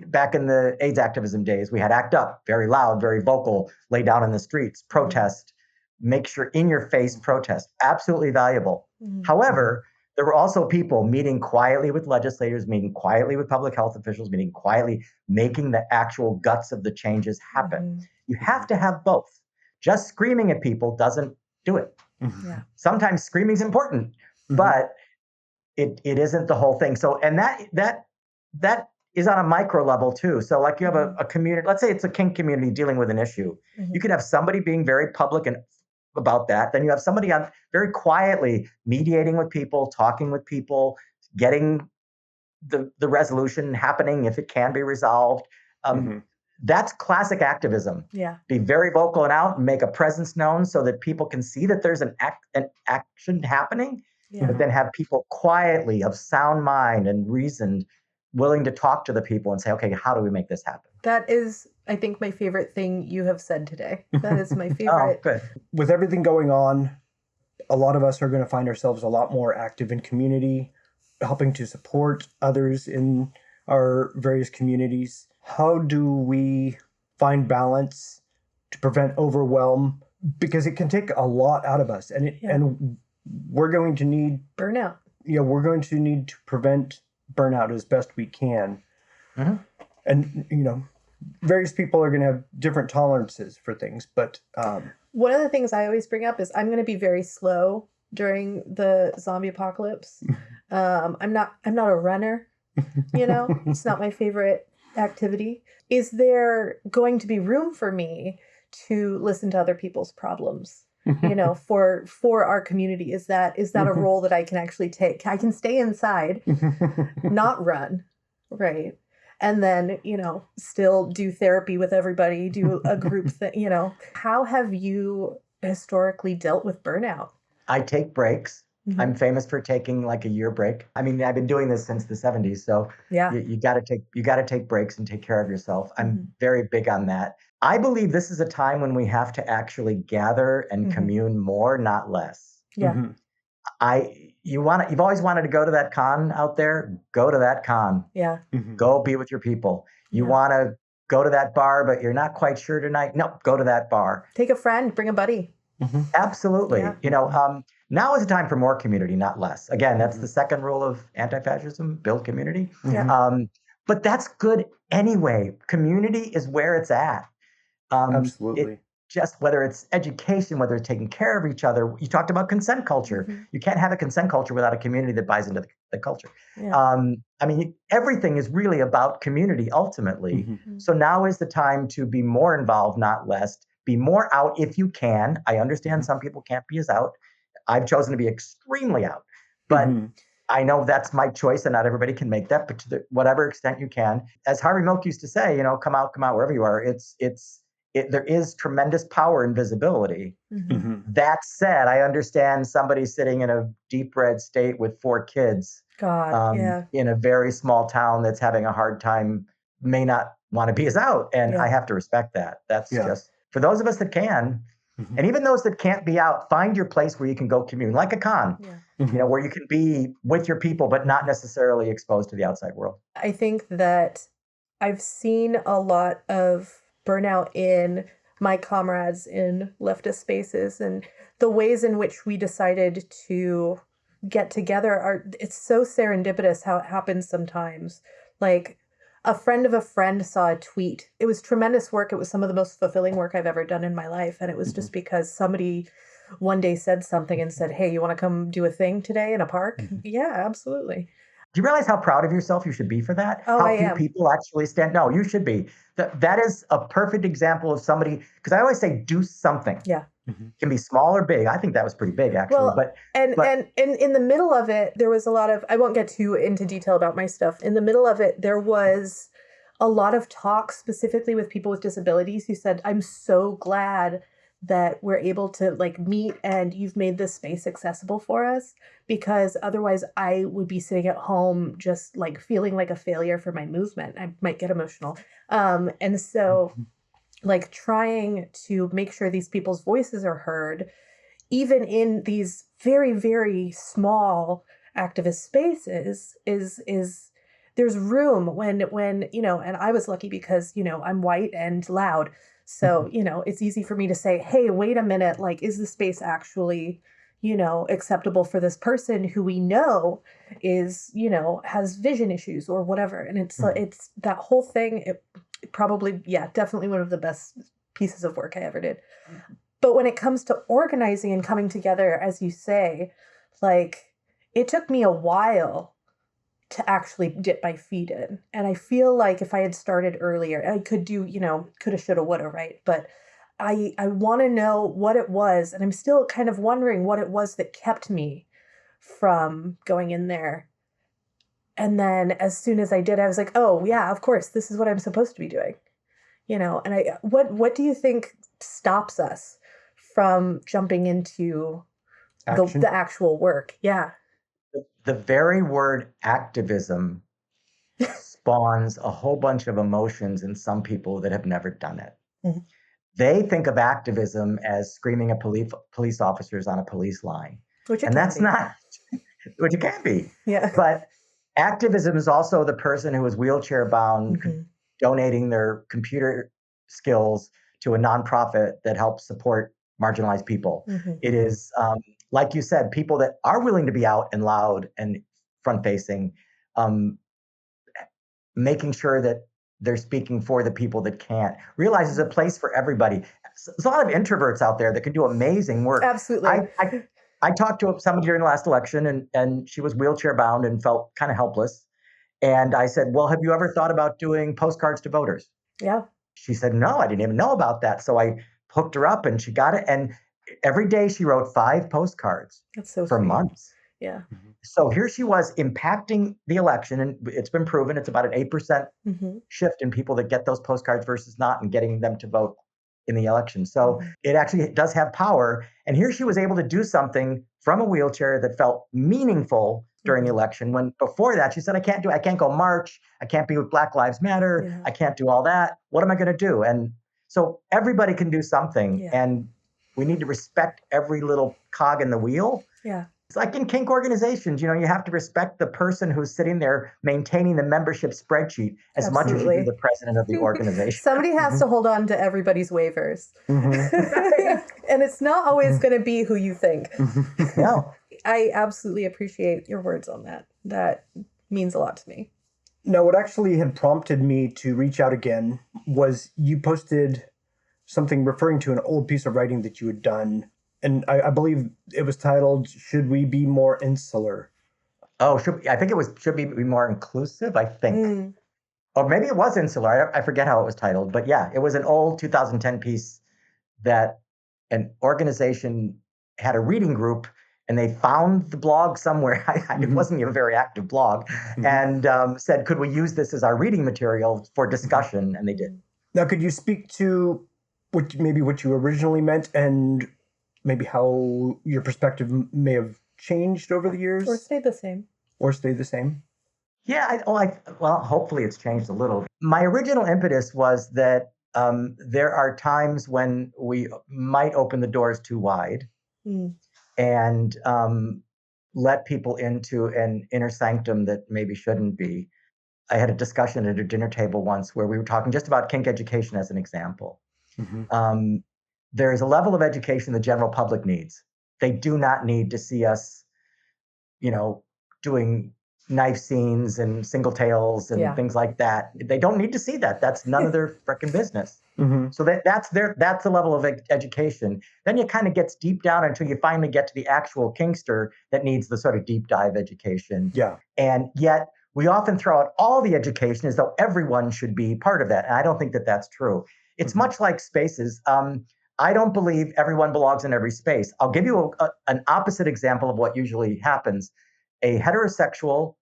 back in the AIDS activism days, we had ACT UP, very loud, very vocal, lay down in the streets, protest, make sure in your face protest, absolutely valuable. However, there were also people meeting quietly with legislators, meeting quietly with public health officials, meeting quietly, making the actual guts of the changes happen. You have to have both. Just screaming at people doesn't do it. Yeah. Sometimes screaming is important, but it isn't the whole thing. So, and that is on a micro level too. So like you have a community, let's say it's a kink community dealing with an issue. You could have somebody being very public and about that. Then you have somebody on very quietly mediating with people, talking with people, getting the resolution happening if it can be resolved. That's classic activism. Yeah. Be very vocal and out and make a presence known so that people can see that there's an action happening, but then have people quietly of sound mind and reasoned willing to talk to the people and say, okay, how do we make this happen? That is, I think, my favorite thing you have said today. That is my favorite. Oh, good. With everything going on, a lot of us are going to find ourselves a lot more active in community, helping to support others in our various communities. How do we find balance to prevent overwhelm? Because it can take a lot out of us, and we're going to need burnout. Yeah, we're going to need to prevent burnout as best we can. And various people are going to have different tolerances for things, but one of the things I always bring up is I'm going to be very slow during the zombie apocalypse. I'm not a runner. It's not my favorite activity? Is there going to be room for me to listen to other people's problems? For our community, is that a role that I can actually take? I can stay inside, not run, right? And then, still do therapy with everybody, do a group thing, How have you historically dealt with burnout? I take breaks. Mm-hmm. I'm famous for taking like a year break. I mean, I've been doing this since the 70s, so yeah, you got to take breaks and take care of yourself. I'm very big on that. I believe this is a time when we have to actually gather and commune more, not less. Yeah. You've always wanted to go to that con out there, go to that con. Yeah. Go be with your people. You want to go to that bar, but you're not quite sure tonight. No, go to that bar. Take a friend, bring a buddy. Absolutely. Yeah. Now is the time for more community, not less. Again, that's the second rule of anti-fascism, build community. Yeah. But that's good anyway. Community is where it's at. Absolutely. Just whether it's education, whether it's taking care of each other. You talked about consent culture. You can't have a consent culture without a community that buys into the culture. Yeah. Everything is really about community ultimately. So now is the time to be more involved, not less. Be more out if you can. I understand some people can't be as out. I've chosen to be extremely out, but I know that's my choice and not everybody can make that, but to whatever extent you can. As Harvey Milk used to say, come out wherever you are. There is tremendous power in visibility. That said, I understand somebody sitting in a deep red state with 4 kids in a very small town that's having a hard time may not want to be as out. And I have to respect that. That's just for those of us that can. And even those that can't be out, find your place where you can go commune, like a con, where you can be with your people, but not necessarily exposed to the outside world. I think that I've seen a lot of burnout in my comrades in leftist spaces, and the ways in which we decided to get together it's so serendipitous how it happens sometimes. Like a friend of a friend saw a tweet. It was tremendous work. It was some of the most fulfilling work I've ever done in my life. And it was just because somebody one day said something and said, hey, you want to come do a thing today in a park? Yeah, absolutely. Do you realize how proud of yourself you should be for that? Oh, how I few am. people actually stand? No, you should be. That is a perfect example of somebody, because I always say do something. Yeah. It can be small or big. I think that was pretty big, actually. Well, and in the middle of it, there was a lot of, I won't get too into detail about my stuff. In the middle of it, there was a lot of talk specifically with people with disabilities who said, I'm so glad that we're able to meet and you've made this space accessible for us, because otherwise I would be sitting at home just feeling like a failure for my movement. I might get emotional. And so trying to make sure these people's voices are heard, even in these very, very small activist spaces, is there's room when and I was lucky because, I'm white and loud. So, it's easy for me to say, hey, wait a minute, is the space actually, acceptable for this person who we know is, has vision issues or whatever. And it's that whole thing, it probably, definitely one of the best pieces of work I ever did. But when it comes to organizing and coming together, as you say, it took me a while to actually dip my feet in. And I feel like if I had started earlier, I could do, coulda, shoulda, woulda, right? But I want to know what it was. And I'm still kind of wondering what it was that kept me from going in there. And then as soon as I did, I was like, oh yeah, of course, this is what I'm supposed to be doing. And what do you think stops us from jumping into the actual work? Yeah. The very word activism spawns a whole bunch of emotions in some people that have never done it. They think of activism as screaming at police officers on a police line. And that's not, which it can be. Yeah. But activism is also the person who is wheelchair bound, donating their computer skills to a nonprofit that helps support marginalized people. It is, like you said, people that are willing to be out and loud and front-facing, making sure that they're speaking for the people that can't. Realize there's a place for everybody. There's a lot of introverts out there that can do amazing work. Absolutely. I talked to somebody during the last election, and she was wheelchair bound and felt kind of helpless. And I said, well, have you ever thought about doing postcards to voters? Yeah. She said, no, I didn't even know about that. So I hooked her up and she got it. And every day she wrote 5 postcards That's so for sweet. months. Yeah. So here she was impacting the election. And it's been proven it's about an 8% shift in people that get those postcards versus not, and getting them to vote in the election. So it actually does have power. And here she was able to do something from a wheelchair that felt meaningful during the election, when before that she said, I can't go march. I can't be with Black Lives Matter. Yeah. I can't do all that. What am I going to do? And so everybody can do something. Yeah. And we need to respect every little cog in the wheel. Yeah. It's like in kink organizations, you have to respect the person who's sitting there maintaining the membership spreadsheet as much as you do the president of the organization. Somebody has to hold on to everybody's waivers. And it's not always going to be who you think. No. I absolutely appreciate your words on that. That means a lot to me. Now, what actually had prompted me to reach out again was you posted something referring to an old piece of writing that you had done. And I believe it was titled, Should We Be More Insular? Oh, I think it was Should Be More Inclusive, I think. Or maybe it was Insular. I forget how it was titled. But yeah, it was an old 2010 piece that an organization had a reading group, and they found the blog somewhere. It wasn't even a very active blog. And said, could we use this as our reading material for discussion? And they did. Now, could you speak to what you originally meant, and maybe how your perspective may have changed over the years? Or stayed the same. Yeah, well, hopefully it's changed a little. My original impetus was that there are times when we might open the doors too wide and let people into an inner sanctum that maybe shouldn't be. I had a discussion at a dinner table once where we were talking just about kink education as an example. There is a level of education the general public needs. They do not need to see us, doing knife scenes and single tails and things like that. They don't need to see that. That's none of their freaking business. So that's the level of education. Then it kind of gets deep down until you finally get to the actual kinkster that needs the sort of deep dive education. Yeah. And yet we often throw out all the education as though everyone should be part of that. And I don't think that that's true. It's much like spaces. I don't believe everyone belongs in every space. I'll give you an opposite example of what usually happens. A heterosexual,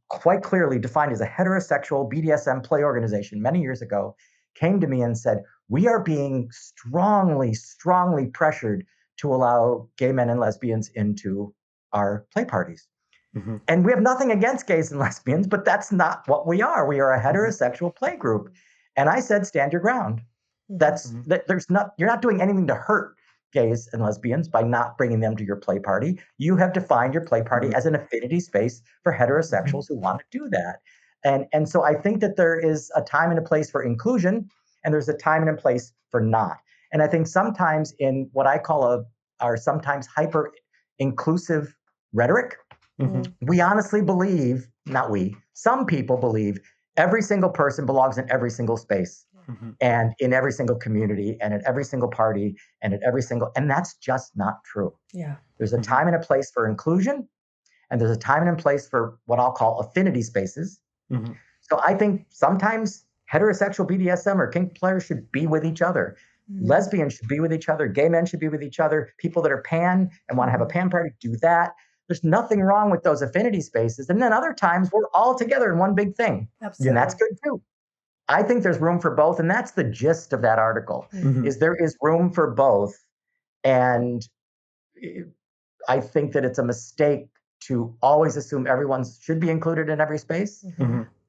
quite clearly defined as a heterosexual BDSM play organization many years ago, came to me and said, we are being strongly, strongly pressured to allow gay men and lesbians into our play parties. And we have nothing against gays and lesbians, but that's not what we are. We are a heterosexual play group. And I said, stand your ground. You're not doing anything to hurt gays and lesbians by not bringing them to your play party. You have defined your play party as an affinity space for heterosexuals who want to do that. And so I think that there is a time and a place for inclusion, and there's a time and a place for not. And I think sometimes in what I call our sometimes hyper inclusive rhetoric, we honestly believe, some people believe every single person belongs in every single space. And in every single community and at every single party and and that's just not true. Yeah. There's a time and a place for inclusion, and there's a time and a place for what I'll call affinity spaces. So I think sometimes heterosexual BDSM or kink players should be with each other. Lesbians should be with each other. Gay men should be with each other. People that are pan and want to have a pan party, do that. There's nothing wrong with those affinity spaces. And then other times we're all together in one big thing. Absolutely. And that's good too. I think there's room for both, and that's the gist of that article, is there is room for both. And I think that it's a mistake to always assume everyone should be included in every space.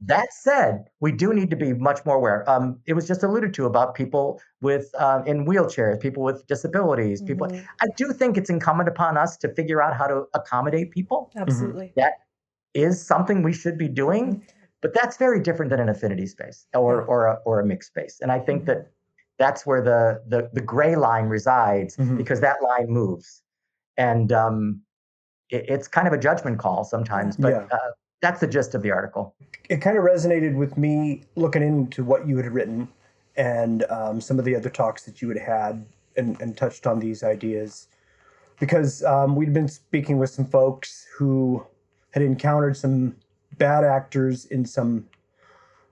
That said, we do need to be much more aware. It was just alluded to about people with in wheelchairs, people with disabilities, people. I do think it's incumbent upon us to figure out how to accommodate people. Absolutely. That is something we should be doing. But that's very different than an affinity space or a mixed space. And I think that that's where the gray line resides, because that line moves. And it's kind of a judgment call sometimes, but that's the gist of the article. It kind of resonated with me looking into what you had written and some of the other talks that you had and touched on these ideas, because we'd been speaking with some folks who had encountered some bad actors in some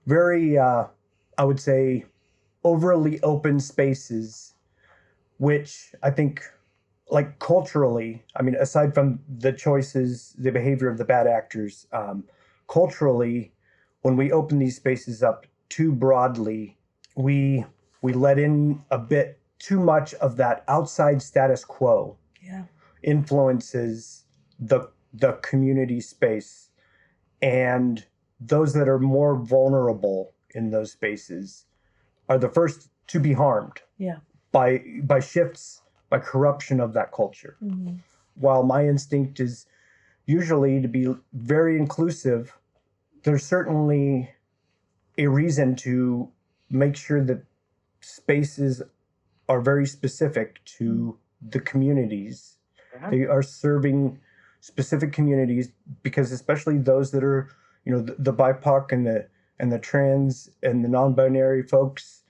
very, I would say, overly open spaces, which I think, like culturally, I mean, aside from the choices, the behavior of the bad actors, culturally, when we open these spaces up too broadly, we let in a bit too much of that outside status quo. Yeah. Influences the community space, and those that are more vulnerable in those spaces are the first to be harmed. Yeah. By shifts, by corruption of that culture. Mm-hmm. While my instinct is usually to be very inclusive, there's certainly a reason to make sure that spaces are very specific to the communities. Yeah. They are serving specific communities, because especially those that are, the BIPOC and the trans and the non-binary folks,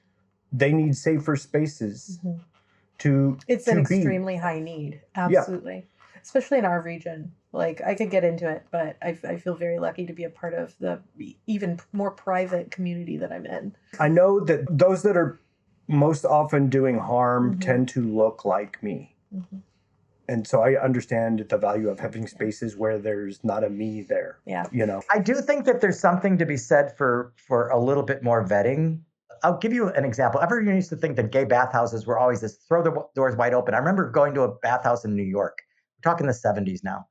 they need safer spaces. Mm-hmm. It's an extremely high need. Absolutely. Yeah. Especially in our region. Like, I could get into it, but I feel very lucky to be a part of the even more private community that I'm in. I know that those that are most often doing harm tend to look like me. Mm-hmm. And so I understand the value of having spaces where there's not a me there. Yeah. I do think that there's something to be said for a little bit more vetting. I'll give you an example. Everyone used to think that gay bathhouses were always this throw the doors wide open. I remember going to a bathhouse in New York. We're talking the 70s now.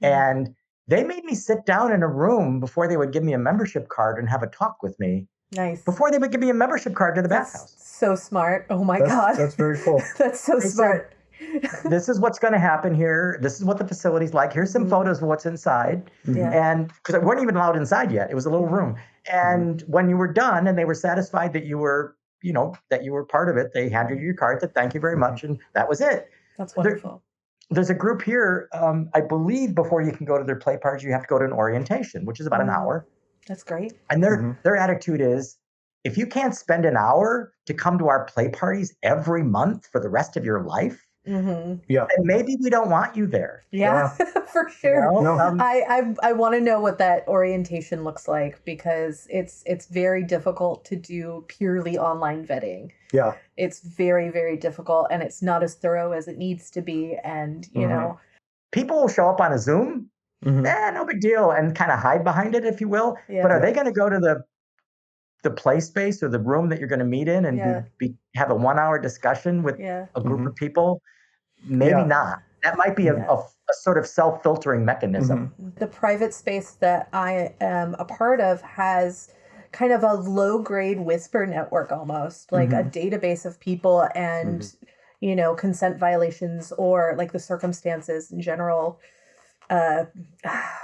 Mm-hmm. And they made me sit down in a room before they would give me a membership card and have a talk with me. Nice. Before they would give me a membership card to the bathhouse. So smart. Oh my God. That's very cool. That's so smart. This is what's going to happen here. This is what the facility's like. Here's some photos of what's inside. Yeah. And because we weren't even allowed inside yet. It was a little room. And when you were done and they were satisfied that you were, that you were part of it, they handed you your card, said, thank you very much. And that was it. That's wonderful. There's a group here, I believe before you can go to their play parties, you have to go to an orientation, which is about an hour. That's great. And their attitude is, if you can't spend an hour to come to our play parties every month for the rest of your life, then maybe we don't want you there. Yeah. For sure. No. I want to know what that orientation looks like, because it's very difficult to do purely online vetting. Yeah. It's very, very difficult, and it's not as thorough as it needs to be. And, people will show up on a Zoom, no big deal, and kind of hide behind it, if you will. Yeah. But are they going to go to the play space or the room that you're going to meet in and have a 1 hour discussion with a group of people? Maybe not. That might be a sort of self-filtering mechanism. The private space that I am a part of has kind of a low-grade whisper network, almost like a database of people and, consent violations, or like the circumstances in general,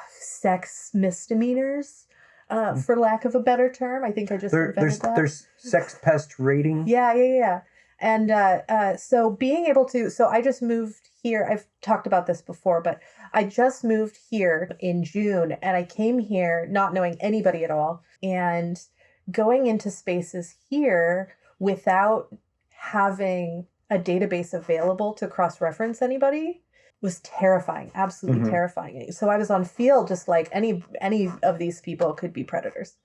sex misdemeanors, for lack of a better term. I think I just invented that. There's sex pest rating. Yeah. And so being able to, I just moved here. I've talked about this before, but I just moved here in June, and I came here not knowing anybody at all, and going into spaces here without having a database available to cross-reference anybody was terrifying, absolutely terrifying. So I was on feel just like any of these people could be predators.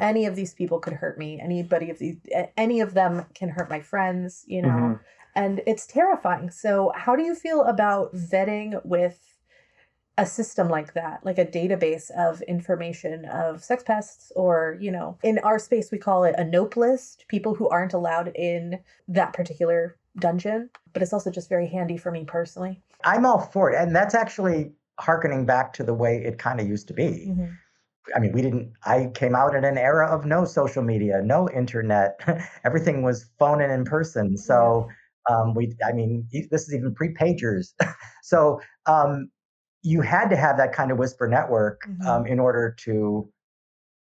Any of these people could hurt me. Any of them can hurt my friends, and it's terrifying. So how do you feel about vetting with a system like that, like a database of information of sex pests, or, in our space, we call it a nope list, people who aren't allowed in that particular dungeon, but it's also just very handy for me personally. I'm all for it. And that's actually hearkening back to the way it kind of used to be. I mean, I came out in an era of no social media, no internet. Everything was phone and in person. So this is even pre-pagers. So you had to have that kind of whisper network in order to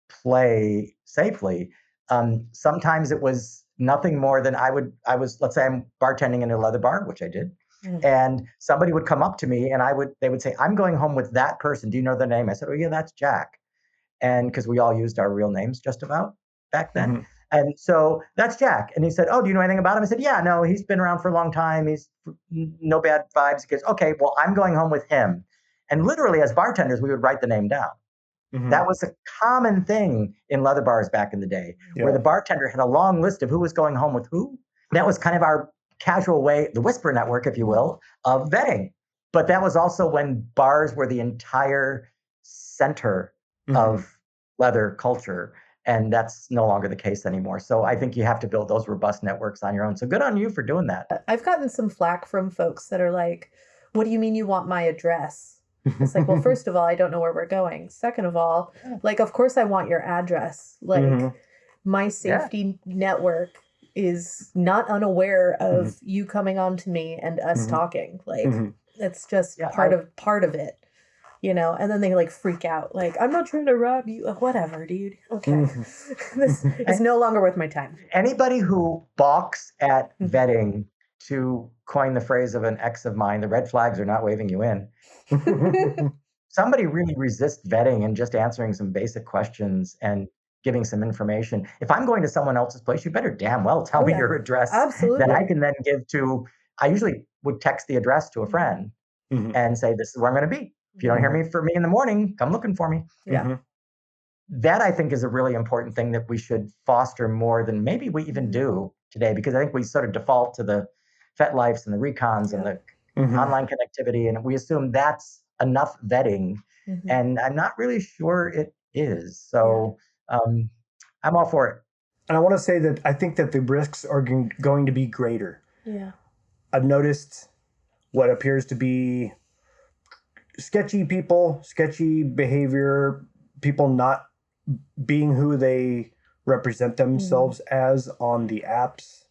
play safely. Sometimes it was nothing more than let's say I'm bartending in a leather bar, which I did. And somebody would come up to me and they would say, I'm going home with that person. Do you know their name? I said, oh yeah, that's Jack. And because we all used our real names just about back then. And so that's Jack. And he said, oh, do you know anything about him? I said, yeah, no, he's been around for a long time. He's no bad vibes. He goes, okay, well, I'm going home with him. And literally as bartenders, we would write the name down. That was a common thing in leather bars back in the day, where the bartender had a long list of who was going home with who. That was kind of our casual way, the whisper network, if you will, of vetting. But that was also when bars were the entire center of leather culture. And that's no longer the case anymore. So I think you have to build those robust networks on your own. So good on you for doing that. I've gotten some flack from folks that are like, what do you mean you want my address? It's like, well, first of all, I don't know where we're going. Second of all, like, of course I want your address. Like, my safety network is not unaware of you coming on to me and us talking. Like, it's just part of it, you know? And then they like freak out. Like, I'm not trying to rob you. Whatever, dude. Okay. This is no longer worth my time. Anybody who balks at vetting, to coin the phrase of an ex of mine, the red flags are not waving you in. Somebody really resists vetting and just answering some basic questions and giving some information. If I'm going to someone else's place, you better damn well tell me your address. Absolutely. That I can then give to, I usually would text the address to a friend and say, this is where I'm going to be. If you don't hear me from me in the morning, come looking for me. Yeah. That I think is a really important thing that we should foster more than maybe we even do today, because I think we sort of default to the FetLifes and the Recons and the online connectivity, and we assume that's enough vetting, and I'm not really sure it is. So I'm all for it. And I want to say that I think that the risks are going to be greater. Yeah. I've noticed what appears to be sketchy people, sketchy behavior, people not being who they represent themselves as on the apps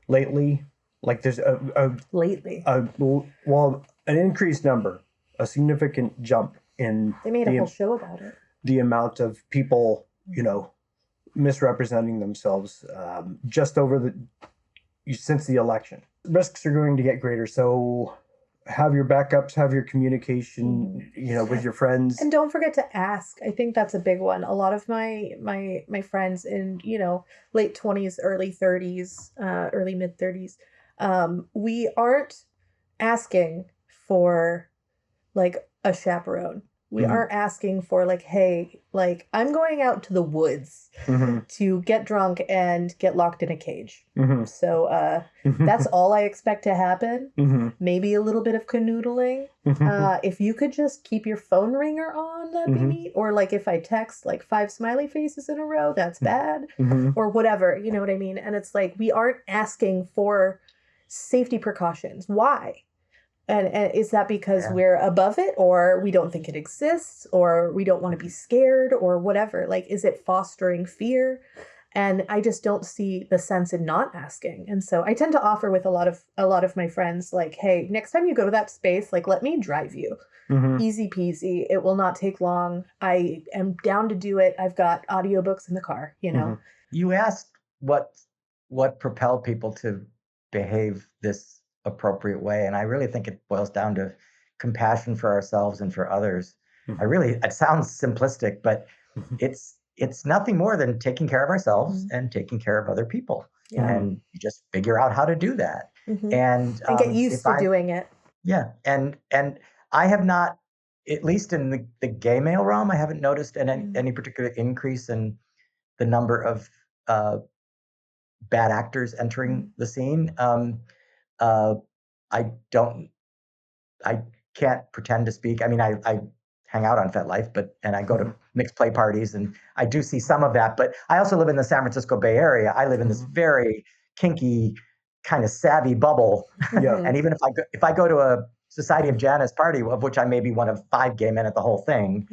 lately. Like there's an increased number, a significant jump in. They made a whole show about it. The amount of people, you know, misrepresenting themselves just over since the election. Risks are going to get greater, so have your backups, have your communication, you know, with your friends, and don't forget to ask. I think that's a big one. A lot of my friends in, you know, late 20s, early 30s, early mid 30s. We aren't asking for like a chaperone. We aren't asking for like, hey, like I'm going out to the woods to get drunk and get locked in a cage. So that's all I expect to happen. Maybe a little bit of canoodling. If you could just keep your phone ringer on, that'd be neat. Or like if I text like 5 smiley faces in a row, that's bad. Or whatever, you know what I mean? And it's like, we aren't asking for safety precautions. Why? And is that because we're above it, or we don't think it exists, or we don't want to be scared, or whatever? Like, is it fostering fear? And I just don't see the sense in not asking. And so I tend to offer with a lot of my friends, like, hey, next time you go to that space, like, let me drive you. Easy peasy. It will not take long. I am down to do it. I've got audiobooks in the car, you know. You asked what propelled people to behave this appropriate way, and I really think it boils down to compassion for ourselves and for others. It sounds simplistic, but it's nothing more than taking care of ourselves and taking care of other people. And you just figure out how to do that and get used to doing it. And I have not, at least in the gay male realm, I haven't noticed any particular increase in the number of bad actors entering the scene. I can't pretend to speak. I mean, I hang out on FetLife, and I go to mixed play parties, and I do see some of that. But I also live in the San Francisco Bay Area. I live in this very kinky, kind of savvy bubble. And even if I go to a Society of Janus party, of which I may be one of 5 gay men at the whole thing,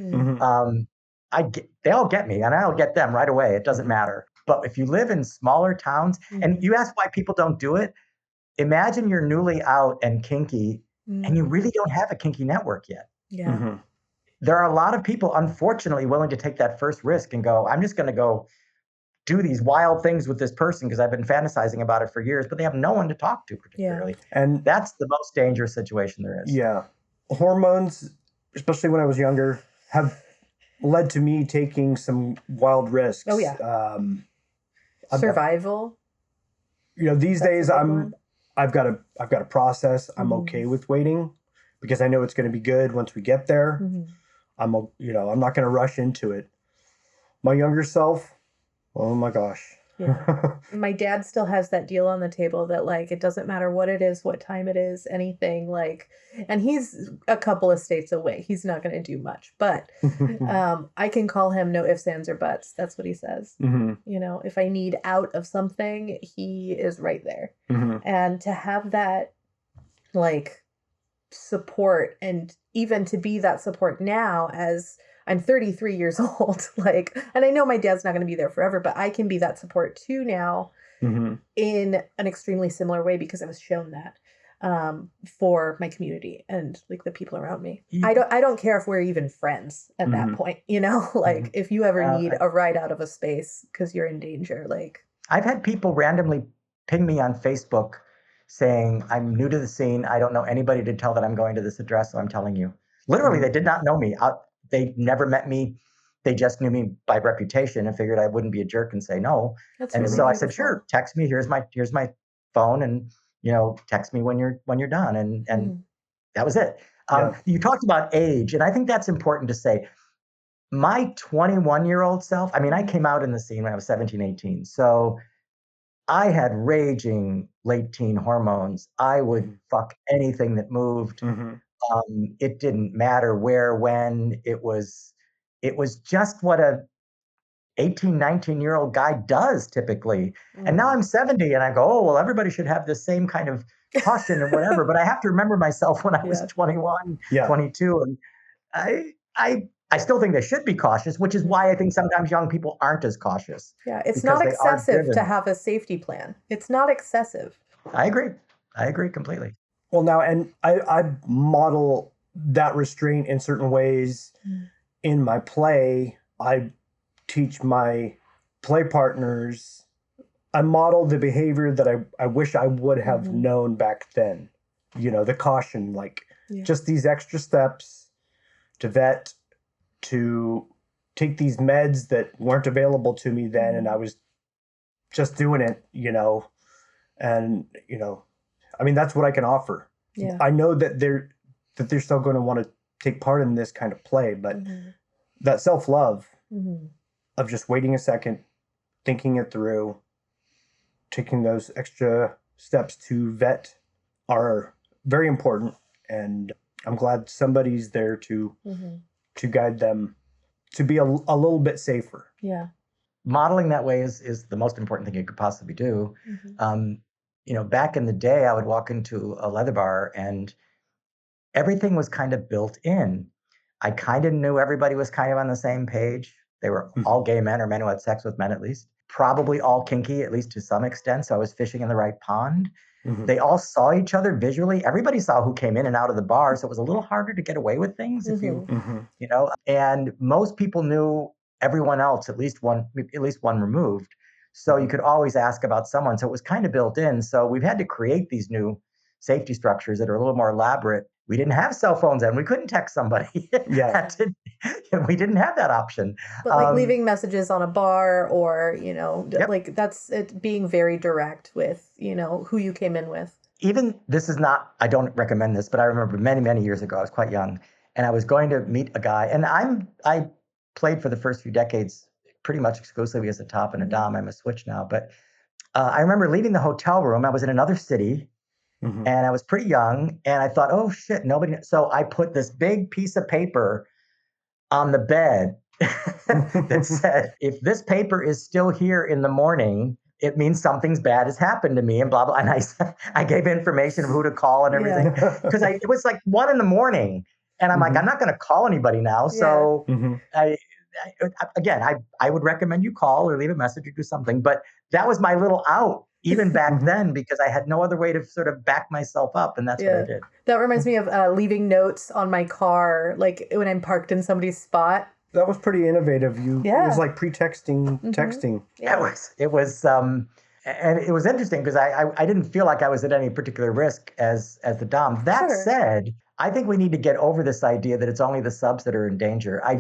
they all get me, and I'll get them right away. It doesn't matter. But if you live in smaller towns, and you ask why people don't do it, imagine you're newly out and kinky, and you really don't have a kinky network yet. There are a lot of people, unfortunately, willing to take that first risk and go, I'm just going to go do these wild things with this person because I've been fantasizing about it for years, but they have no one to talk to particularly. And that's the most dangerous situation there is. Hormones, especially when I was younger, have led to me taking some wild risks. Survival. You know, these days I've got a process. I'm okay with waiting because I know it's going to be good once we get there. I'm not going to rush into it. My younger self, oh my gosh. Yeah. My dad still has that deal on the table that like it doesn't matter what it is, what time it is, anything like, and he's a couple of states away. He's not going to do much, but I can call him no ifs, ands, or buts. That's what he says. You know, if I need out of something, he is right there. And to have that like support, and even to be that support now as I'm 33 years old, like, and I know my dad's not going to be there forever, but I can be that support too now in an extremely similar way because I was shown that for my community and like the people around me. I don't care if we're even friends at that point, you know, like if you ever need a ride out of a space because you're in danger, like. I've had people randomly ping me on Facebook saying, I'm new to the scene. I don't know anybody to tell that I'm going to this address, so I'm telling you. Literally, they did not know me. They never met me. They just knew me by reputation and figured I wouldn't be a jerk and say no. That's and really so beautiful. I said, sure, text me. Here's my phone, and text me when you're done. And that was it. You talked about age, and I think that's important to say. My 21-year-old self, I mean, I came out in the scene when I was 17, 18. So I had raging late teen hormones. I would fuck anything that moved. It didn't matter where, when. It was just what a 18, 19-year-old guy does typically. And now I'm 70 and I go, oh, well, everybody should have the same kind of caution and whatever. But I have to remember myself when I was 21, 22. And I still think they should be cautious, which is why I think sometimes young people aren't as cautious. Yeah, it's not excessive to have a safety plan. It's not excessive. I agree completely. Well, now, and I model that restraint in certain ways in my play. I teach my play partners, I model the behavior that I wish I would have known back then. The caution, like just these extra steps to vet, to take these meds that weren't available to me then, and I was just doing it, and, I mean, that's what I can offer. Yeah. I know that they're still going to want to take part in this kind of play, but that self-love of just waiting a second, thinking it through, taking those extra steps to vet are very important. And I'm glad somebody's there to guide them to be a little bit safer. Yeah. Modeling that way is the most important thing you could possibly do. Back in the day, I would walk into a leather bar and everything was kind of built in. I kind of knew everybody was kind of on the same page. They were all gay men or men who had sex with men, at least. Probably all kinky, at least to some extent. So I was fishing in the right pond. They all saw each other visually. Everybody saw who came in and out of the bar. So it was a little harder to get away with things if and most people knew everyone else, at least one removed. So you could always ask about someone. So it was kind of built in. So we've had to create these new safety structures that are a little more elaborate. We didn't have cell phones then. We couldn't text somebody. We didn't have that option. But like leaving messages on a bar or, like that's it being very direct with, who you came in with. Even I don't recommend this, but I remember many, many years ago, I was quite young and I was going to meet a guy, and I played for the first few decades pretty much exclusively as a top and a dom. I'm a switch now. But I remember leaving the hotel room. I was in another city. And I was pretty young, and I thought, oh shit, nobody. So I put this big piece of paper on the bed that said, if this paper is still here in the morning, it means something's bad has happened to me, and blah, blah. And I gave information of who to call and everything, because it was like 1 a.m. and I'm like, I'm not going to call anybody now. So I would recommend you call or leave a message or do something. But that was my little out. Even back then, because I had no other way to sort of back myself up. And that's what I did. That reminds me of leaving notes on my car, like when I'm parked in somebody's spot. That was pretty innovative. It was like pre-texting, texting. Yeah, it was, and it was interesting because I didn't feel like I was at any particular risk as the dom. That said, I think we need to get over this idea that it's only the subs that are in danger. I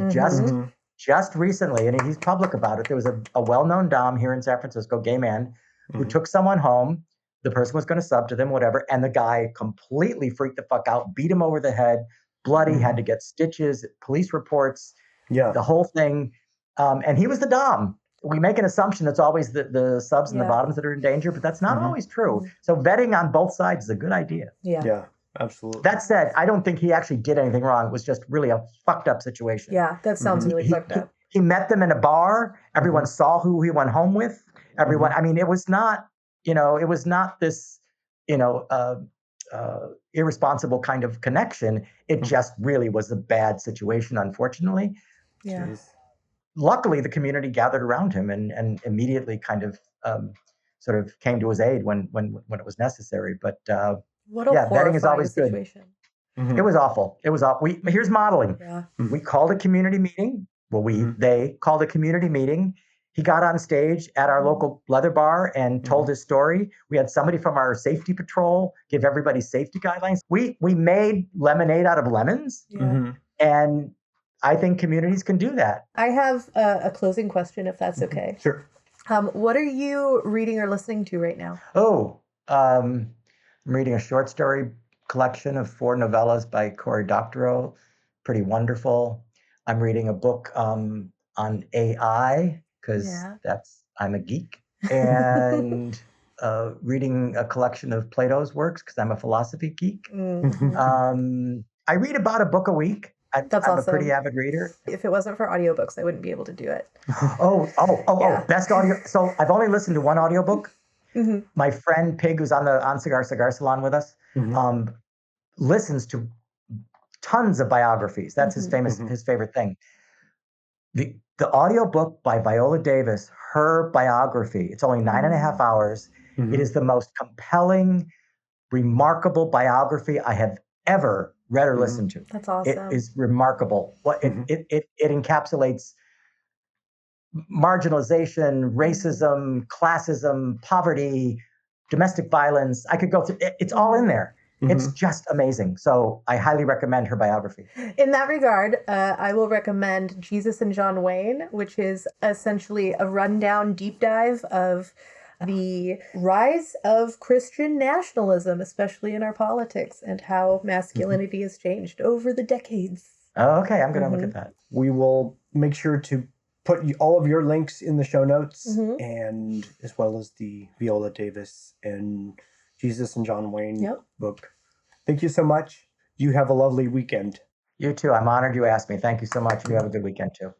just recently, and he's public about it, there was a well-known dom here in San Francisco, gay man, who took someone home. The person was going to sub to them, whatever. And the guy completely freaked the fuck out, beat him over the head, bloody, had to get stitches, police reports, the whole thing. And he was the dom. We make an assumption it's always the subs and the bottoms that are in danger, but that's not always true. So vetting on both sides is a good idea. Yeah, absolutely. That said, I don't think he actually did anything wrong. It was just really a fucked up situation. Yeah, that sounds really fucked up. He met them in a bar. Everyone saw who he went home with. Everyone, I mean, it was not this, irresponsible kind of connection. It just really was a bad situation, unfortunately. Yeah. Jeez. Luckily, the community gathered around him and immediately kind of sort of came to his aid when it was necessary. But what a vetting is always situation. Good. It was awful. It was awful. Here's modeling. Yeah. We called a community meeting. Well, they called a community meeting. He got on stage at our local leather bar and told his story. We had somebody from our safety patrol give everybody safety guidelines. We made lemonade out of lemons. Yeah. And I think communities can do that. I have a closing question, if that's okay. Sure. What are you reading or listening to right now? I'm reading a short story collection of 4 novellas by Cory Doctorow. Pretty wonderful. I'm reading a book on AI because I'm a geek. And reading a collection of Plato's works because I'm a philosophy geek. I read about a book a week. I'm awesome. A pretty avid reader. If it wasn't for audiobooks, I wouldn't be able to do it. Best audio. So I've only listened to one audiobook. My friend Pig, who's on Cigar Salon with us, listens to tons of biographies. That's his favorite thing. The audiobook by Viola Davis, her biography, it's only 9.5 hours. It is the most compelling, remarkable biography I have ever read or listened to. That's awesome. It is remarkable. It encapsulates marginalization, racism, classism, poverty, domestic violence. I could go through it's all in there. It's just amazing. So I highly recommend her biography. In that regard, I will recommend Jesus and John Wayne, which is essentially a rundown deep dive of the rise of Christian nationalism, especially in our politics, and how masculinity has changed over the decades. Oh, okay, I'm going to look at that. We will make sure to put all of your links in the show notes, and as well as the Viola Davis and Jesus and John Wayne book. Thank you so much. You have a lovely weekend. You too. I'm honored you asked me. Thank you so much. You have a good weekend too.